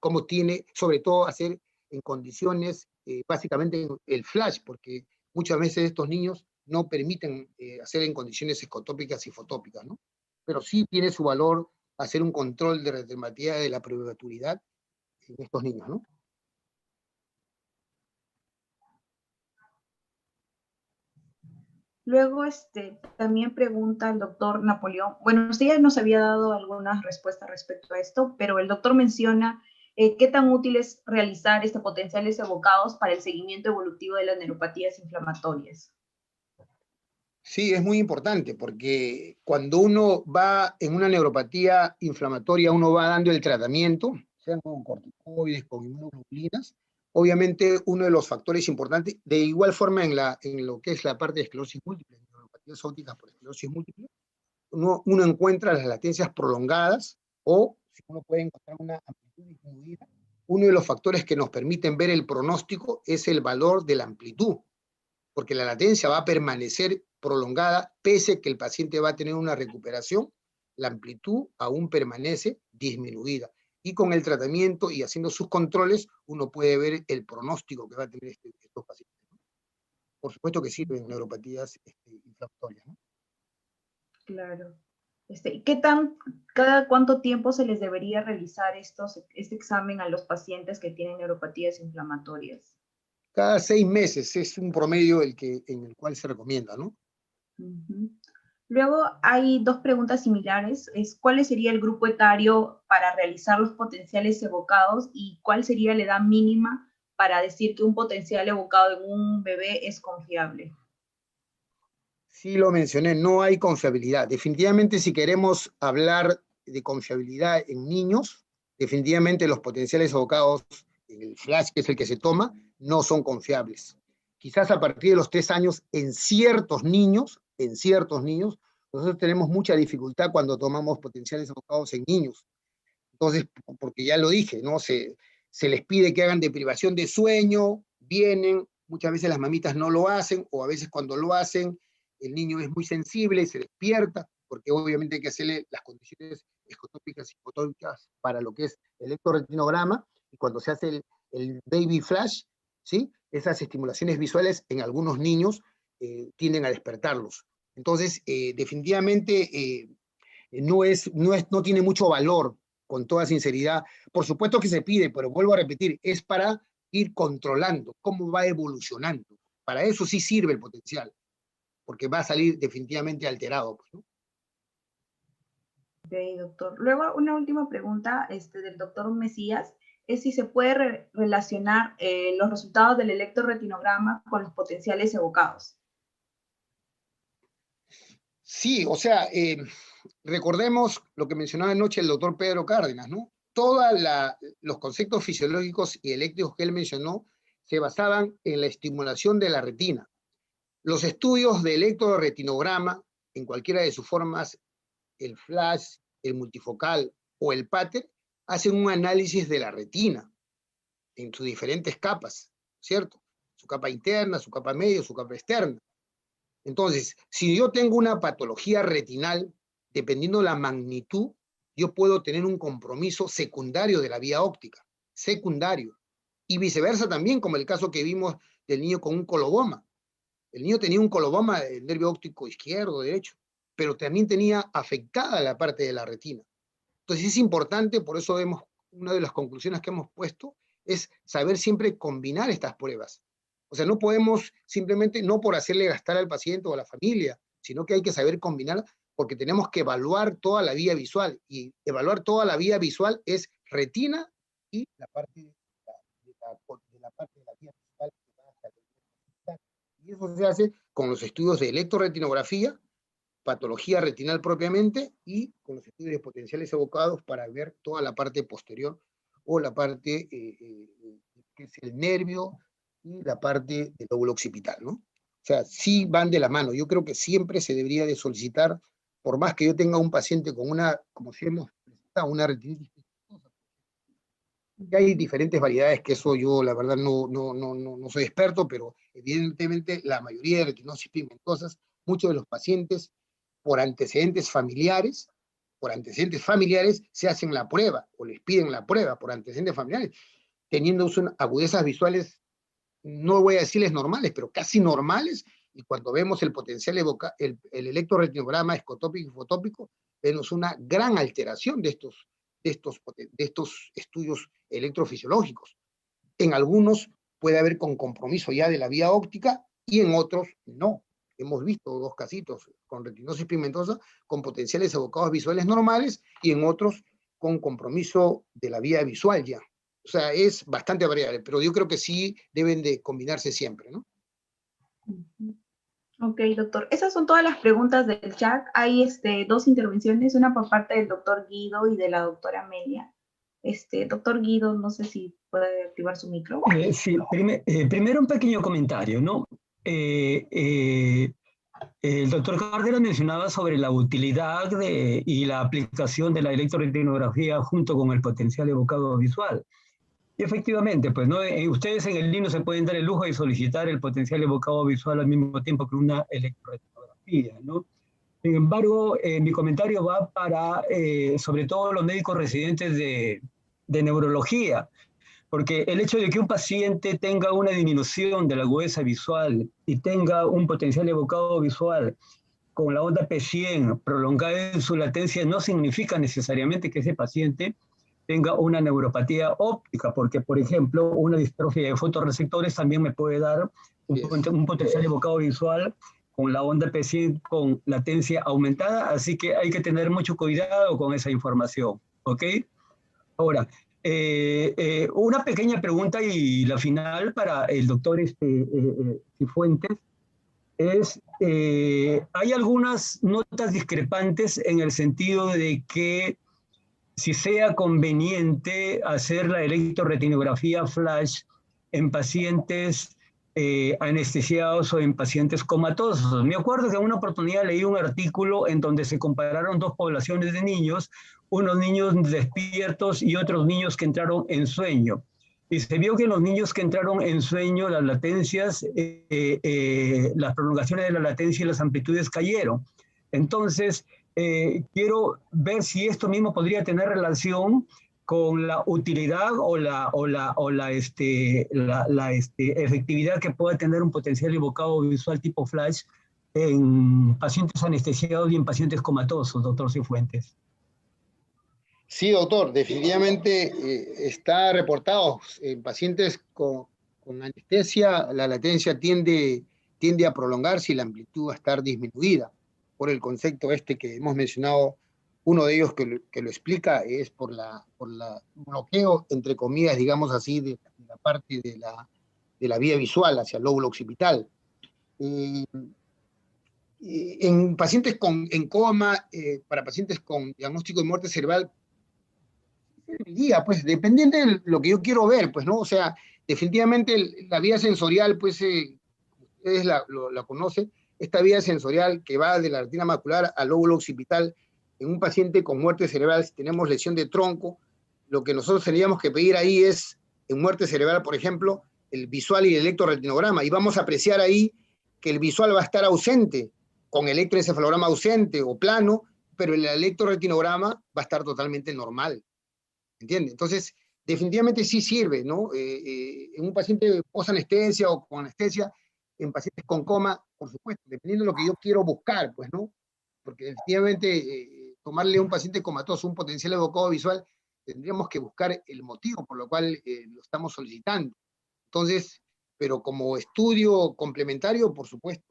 cómo tiene, sobre todo hacer en condiciones, básicamente el flash, porque muchas veces estos niños no permiten hacer en condiciones escotópicas y fotópicas, ¿no? Pero sí tiene su valor hacer un control de retinopatía de la prematuridad en estos niños, ¿no?
Luego, también pregunta el doctor Napoleón, bueno, usted ya nos había dado algunas respuestas respecto a esto, pero el doctor menciona qué tan útil es realizar potenciales evocados para el seguimiento evolutivo de las neuropatías inflamatorias.
Sí, es muy importante, porque cuando uno va en una neuropatía inflamatoria, uno va dando el tratamiento, sean con corticoides, con inmunoglobulinas. Obviamente, uno de los factores importantes, de igual forma en lo que es la parte de esclerosis múltiple, neuropatías ópticas por esclerosis múltiple, uno encuentra las latencias prolongadas o si uno puede encontrar una amplitud disminuida. Uno de los factores que nos permiten ver el pronóstico es el valor de la amplitud, porque la latencia va a permanecer prolongada, pese a que el paciente va a tener una recuperación, la amplitud aún permanece disminuida. Y con el tratamiento y haciendo sus controles, uno puede ver el pronóstico que va a tener estos pacientes. Por supuesto que sirven neuropatías inflamatorias, ¿no?
Claro. ¿Cada cuánto tiempo se les debería realizar este examen a los pacientes que tienen neuropatías inflamatorias?
Cada 6 meses es un promedio en el cual se recomienda, ¿no?
Uh-huh. Luego hay 2 preguntas similares. ¿Cuál sería el grupo etario para realizar los potenciales evocados y cuál sería la edad mínima para decir que un potencial evocado en un bebé es confiable?
Sí lo mencioné, no hay confiabilidad. Definitivamente si queremos hablar de confiabilidad en niños, definitivamente los potenciales evocados en el flash, que es el que se toma, no son confiables. Quizás a partir de los 3 años, en ciertos niños, nosotros tenemos mucha dificultad cuando tomamos potenciales evocados en niños. Entonces, porque ya lo dije, ¿no? Se les pide que hagan deprivación de sueño, vienen, muchas veces las mamitas no lo hacen, o a veces cuando lo hacen, el niño es muy sensible y se despierta, porque obviamente hay que hacerle las condiciones escotópicas y fotópicas para lo que es el electroretinograma, y cuando se hace el baby flash, ¿sí? Esas estimulaciones visuales en algunos niños tienden a despertarlos. Entonces, definitivamente no tiene mucho valor, con toda sinceridad. Por supuesto que se pide, pero vuelvo a repetir, es para ir controlando cómo va evolucionando. Para eso sí sirve el potencial, porque va a salir definitivamente alterado, pues, ¿no?
Ok, doctor. Luego, una última pregunta del doctor Mesías es si se puede relacionar los resultados del electroretinograma con los potenciales evocados.
Sí, o sea, recordemos lo que mencionaba anoche el doctor Pedro Cárdenas, ¿no? Todos los conceptos fisiológicos y eléctricos que él mencionó se basaban en la estimulación de la retina. Los estudios de electroretinograma, en cualquiera de sus formas, el flash, el multifocal o el pater, hacen un análisis de la retina en sus diferentes capas, ¿cierto? Su capa interna, su capa media, su capa externa. Entonces, si yo tengo una patología retinal, dependiendo de la magnitud, yo puedo tener un compromiso secundario de la vía óptica, secundario. Y viceversa también, como el caso que vimos del niño con un coloboma. El niño tenía un coloboma del nervio óptico izquierdo, derecho, pero también tenía afectada la parte de la retina. Entonces es importante, por eso una de las conclusiones que hemos puesto es saber siempre combinar estas pruebas. O sea, no podemos simplemente, no por hacerle gastar al paciente o a la familia, sino que hay que saber combinar, porque tenemos que evaluar toda la vía visual, y evaluar toda la vía visual es retina y la parte de la vía visual. Y eso se hace con los estudios de electroretinografía, patología retinal propiamente, y con los estudios potenciales evocados para ver toda la parte posterior, o la parte que es el nervio, y la parte del lóbulo occipital, ¿no? O sea, sí van de la mano. Yo creo que siempre se debería de solicitar, por más que yo tenga un paciente con una, como si hemos presentado, una retinitis pigmentosa. Y hay diferentes variedades, que eso yo la verdad no soy experto, pero evidentemente la mayoría de retinosis pigmentosas, muchos de los pacientes por antecedentes familiares se hacen la prueba, o les piden la prueba por antecedentes familiares, teniendo agudezas visuales, no voy a decirles normales, pero casi normales, y cuando vemos el potencial el electroretinograma escotópico y fotópico, vemos una gran alteración de estos estudios electrofisiológicos. En algunos puede haber con compromiso ya de la vía óptica, y en otros no. Hemos visto 2 casitos con retinosis pigmentosa con potenciales evocados visuales normales, y en otros con compromiso de la vía visual ya. O sea, es bastante variable, pero yo creo que sí deben de combinarse siempre, ¿no?
Ok, doctor. Esas son todas las preguntas del chat. Hay 2 intervenciones, una por parte del doctor Guido y de la doctora Amelia. Doctor Guido, no sé si puede activar su micro.
Sí, primero un pequeño comentario, ¿no? El doctor Cárdenas mencionaba sobre la utilidad y la aplicación de la electroretinografía junto con el potencial evocado visual. Y efectivamente, pues, ¿no? Ustedes en el LINO se pueden dar el lujo de solicitar el potencial evocado visual al mismo tiempo que una electroretinografía, ¿no? Sin embargo, mi comentario va para, sobre todo, los médicos residentes de neurología, porque el hecho de que un paciente tenga una disminución de la agudeza visual y tenga un potencial evocado visual con la onda P100 prolongada en su latencia no significa necesariamente que ese paciente tenga una neuropatía óptica, porque, por ejemplo, una distrofia de fotorreceptores también me puede dar un potencial evocado visual con la onda P100 con latencia aumentada, así que hay que tener mucho cuidado con esa información, ¿ok? Ahora, una pequeña pregunta y la final para el doctor Cifuentes es, hay algunas notas discrepantes en el sentido de que si sea conveniente hacer la electroretinografía flash en pacientes anestesiados o en pacientes comatosos. Me acuerdo que en una oportunidad leí un artículo en donde se compararon 2 poblaciones de niños, unos niños despiertos y otros niños que entraron en sueño. Y se vio que en los niños que entraron en sueño, las latencias, las prolongaciones de la latencia y las amplitudes cayeron. Entonces, quiero ver si esto mismo podría tener relación con la utilidad o la efectividad que pueda tener un potencial evocado visual tipo flash en pacientes anestesiados y en pacientes comatosos, doctor Cifuentes.
Sí, doctor, definitivamente está reportado en pacientes con anestesia, la latencia tiende a prolongarse y la amplitud a estar disminuida por el concepto que hemos mencionado. Uno de ellos que lo explica es por la bloqueo, entre comillas, digamos así, de la parte de la vía visual hacia el lóbulo occipital. En pacientes en coma, para pacientes con diagnóstico de muerte cerebral, pues dependiendo de lo que yo quiero ver, pues, ¿no? O sea, definitivamente la vía sensorial, pues, ustedes la conocen, esta vía sensorial que va de la retina macular al lóbulo occipital, en un paciente con muerte cerebral, si tenemos lesión de tronco, lo que nosotros tendríamos que pedir ahí es, en muerte cerebral, por ejemplo, el visual y el electroretinograma, y vamos a apreciar ahí que el visual va a estar ausente, con electroencefalograma ausente o plano, pero el electroretinograma va a estar totalmente normal, ¿entiendes? Entonces, definitivamente sí sirve, ¿no? En un paciente post-anestesia o con anestesia, en pacientes con coma, por supuesto, dependiendo de lo que yo quiero buscar, pues, ¿no? Porque definitivamente tomarle a un paciente comatoso un potencial evocado visual, tendríamos que buscar el motivo por lo cual lo estamos solicitando. Entonces, pero como estudio complementario, por supuesto,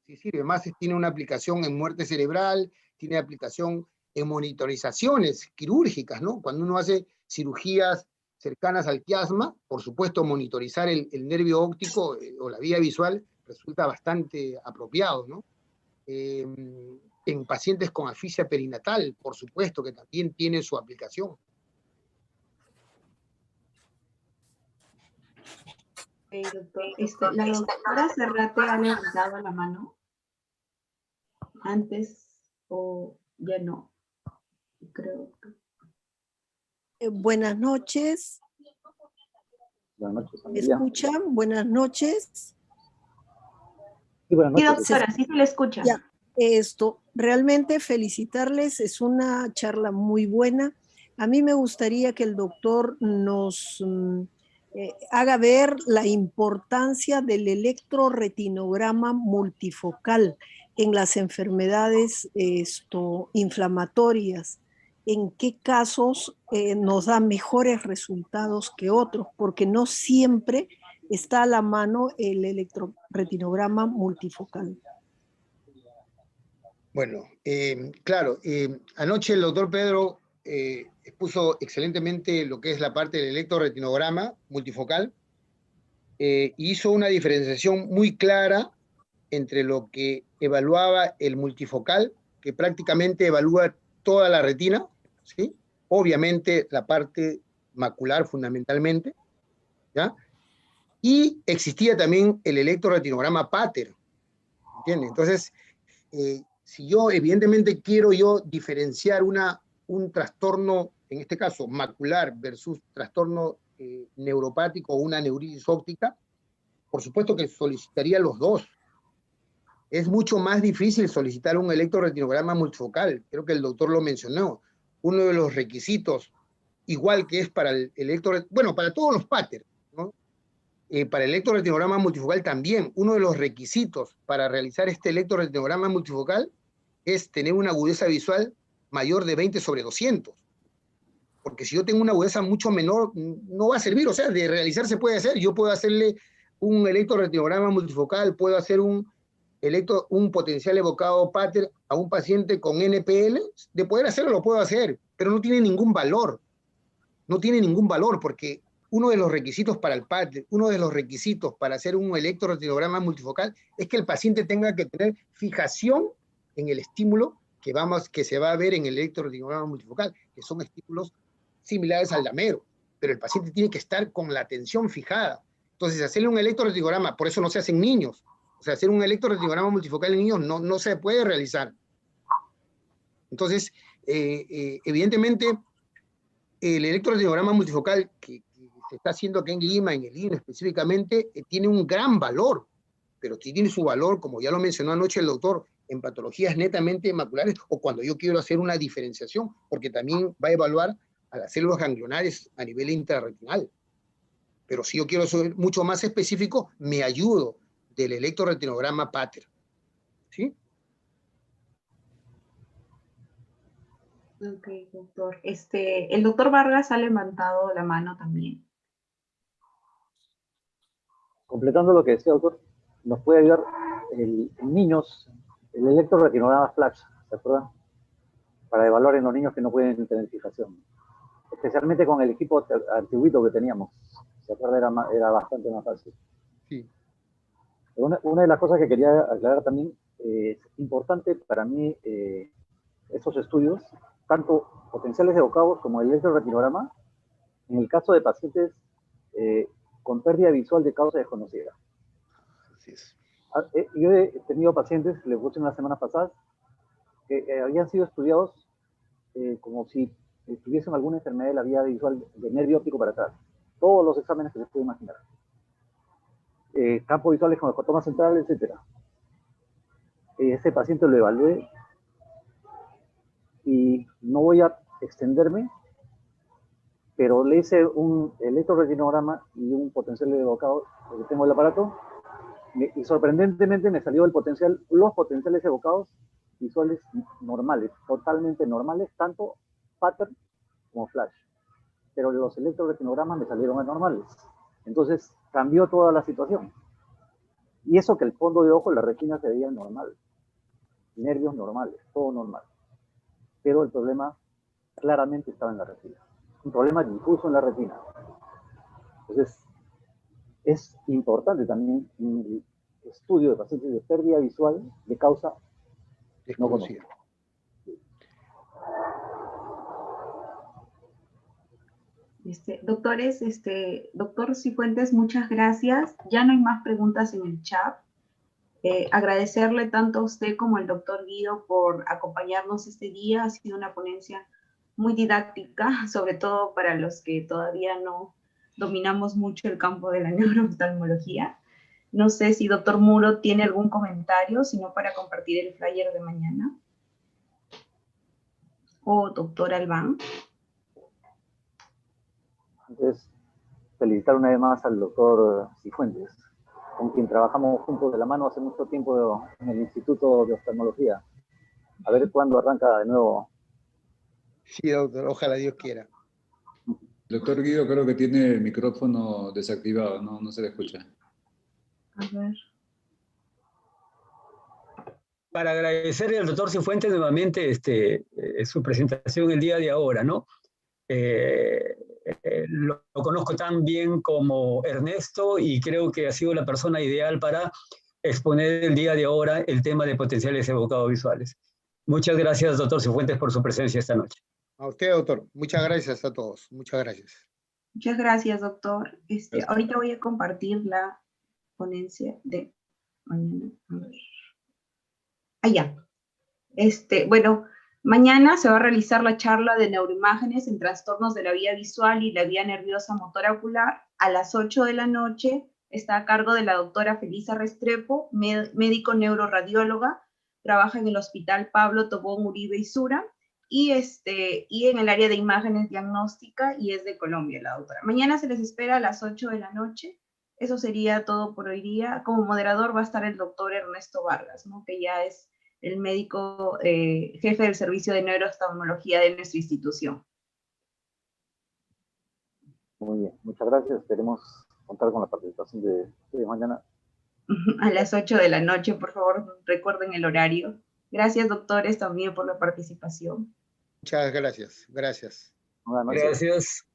sí sirve. Más tiene una aplicación en muerte cerebral, tiene aplicación en monitorizaciones quirúrgicas, ¿no? Cuando uno hace cirugías cercanas al quiasma, por supuesto, monitorizar el nervio óptico o la vía visual resulta bastante apropiado, ¿no? En pacientes con asfixia perinatal, por supuesto, que también tiene su aplicación.
Doctor. La doctora Serrate ha levantado la mano antes o ya no, creo.
Buenas noches.
Buenas noches,
¿Me escuchan? Buenas noches.
Sí, buenas
Sí,
noches.
doctora, sí se le escucha.
Ya, realmente felicitarles, es una charla muy buena. A mí me gustaría que el doctor nos haga ver la importancia del electroretinograma multifocal en las enfermedades inflamatorias. En qué casos nos da mejores resultados que otros, porque no siempre está a la mano el electroretinograma multifocal.
Bueno, claro, anoche el doctor Pedro expuso excelentemente lo que es la parte del electroretinograma multifocal, hizo una diferenciación muy clara entre lo que evaluaba el multifocal, que prácticamente evalúa toda la retina, ¿sí? Obviamente la parte macular fundamentalmente, ¿ya? Y existía también el electroretinograma Pater, ¿entiendes? Entonces, si yo evidentemente quiero yo diferenciar un trastorno, en este caso macular versus trastorno neuropático o una neuritis óptica, por supuesto que solicitaría los dos. Es mucho más difícil solicitar un electroretinograma multifocal, creo que el doctor lo mencionó. Uno de los requisitos, igual que es para el bueno, para todos los Pater, ¿no? Para el electroretinograma multifocal también, uno de los requisitos para realizar este electroretinograma multifocal es tener una agudeza visual mayor de 20/200. Porque si yo tengo una agudeza mucho menor, no va a servir. O sea, de realizar se puede hacer. Yo puedo hacerle un electroretinograma multifocal, puedo hacer un potencial evocado Pater a un paciente con NPL. De poder hacerlo, lo puedo hacer, pero no tiene ningún valor. No tiene ningún valor porque uno de los requisitos para el Pater, uno de los requisitos para hacer un electroretinograma multifocal es que el paciente tenga que tener fijación en el estímulo que se va a ver en el electroretinograma multifocal, que son estímulos similares al damero, pero el paciente tiene que estar con la atención fijada. Entonces, hacerle un electroretinograma, por eso no se hace en niños, o sea, hacer un electroretinograma multifocal en niños no se puede realizar. Entonces, evidentemente, el electroretinograma multifocal que se está haciendo aquí en Lima, en el INE específicamente, tiene un gran valor, pero tiene su valor, como ya lo mencionó anoche el doctor, en patologías netamente maculares o cuando yo quiero hacer una diferenciación, porque también va a evaluar a las células ganglionares a nivel intrarretinal. Pero si yo quiero ser mucho más específico, me ayudo del electroretinograma Pater. ¿Sí?
Ok, doctor. El doctor Vargas ha levantado la mano también.
Completando lo que decía el doctor, nos puede ayudar en niños el electroretinograma flash, ¿se acuerdan? Para evaluar en los niños que no pueden tener fijación. Especialmente con el equipo antiguito que teníamos. ¿Se acuerdan? Era bastante más fácil.
Sí.
Una de las cosas que quería aclarar también, es importante para mí esos estudios, tanto potenciales evocados como el electroretinograma, en el caso de pacientes con pérdida visual de causa desconocida.
Así es.
Yo he tenido pacientes, les puse en las semanas pasadas, que habían sido estudiados como si tuviesen alguna enfermedad de la vía visual de nervio óptico para atrás. Todos los exámenes que se puede imaginar. Campos visuales con escotoma central, etc. Ese paciente lo evalué Y no voy a extenderme, pero le hice un electroretinograma y un potencial evocado, porque tengo el aparato, y sorprendentemente me salió los potenciales evocados visuales normales, totalmente normales, tanto pattern como flash. Pero los electroretinogramas me salieron anormales. Entonces cambió toda la situación. Y eso que el fondo de ojo, la retina se veía normal. Nervios normales, todo normal. Pero el problema claramente estaba en la retina. Un problema difuso en la retina. Entonces, es importante también un estudio de pacientes de pérdida visual de causa no conocida.
Doctores, doctor Cifuentes, muchas gracias. Ya no hay más preguntas en el chat. Agradecerle tanto a usted como al doctor Guido por acompañarnos este día. Ha sido una ponencia muy didáctica, sobre todo para los que todavía no dominamos mucho el campo de la neurooftalmología. No sé si doctor Muro tiene algún comentario, sino para compartir el flyer de mañana. O doctor Albán.
Antes, felicitar una vez más al doctor Cifuentes, con quien trabajamos juntos de la mano hace mucho tiempo en el Instituto de Oftalmología. A ver cuándo arranca de nuevo.
Sí, doctor, ojalá Dios quiera.
Doctor Guido creo que tiene el micrófono desactivado, no se le escucha.
A ver.
Para agradecerle al doctor Cifuentes nuevamente su presentación el día de ahora, ¿no? Lo conozco tan bien como Ernesto y creo que ha sido la persona ideal para exponer el día de ahora el tema de potenciales evocados visuales. Muchas gracias, doctor Cifuentes, por su presencia esta noche.
A usted, doctor. Muchas gracias a todos. Muchas gracias.
Muchas gracias, doctor. Ahorita voy a compartir la ponencia de mañana. A ver. Ya. Bueno, mañana se va a realizar la charla de neuroimágenes en trastornos de la vía visual y la vía nerviosa motora ocular a las 8 de la noche. Está a cargo de la doctora Felisa Restrepo, médico neuroradióloga, trabaja en el Hospital Pablo Tobón Uribe y Sura, y en el área de imágenes diagnóstica, y es de Colombia la doctora. Mañana se les espera a las 8 de la noche. Eso sería todo por hoy día. Como moderador va a estar el doctor Ernesto Vargas, ¿no? Que ya es el médico jefe del servicio de neurooftalmología de nuestra institución.
Muy bien, muchas gracias. Esperemos contar con la participación de mañana.
A las 8 de la noche, por favor, recuerden el horario. Gracias, doctores, también por la participación.
Muchas gracias. Gracias.
Buenas noches.
Gracias.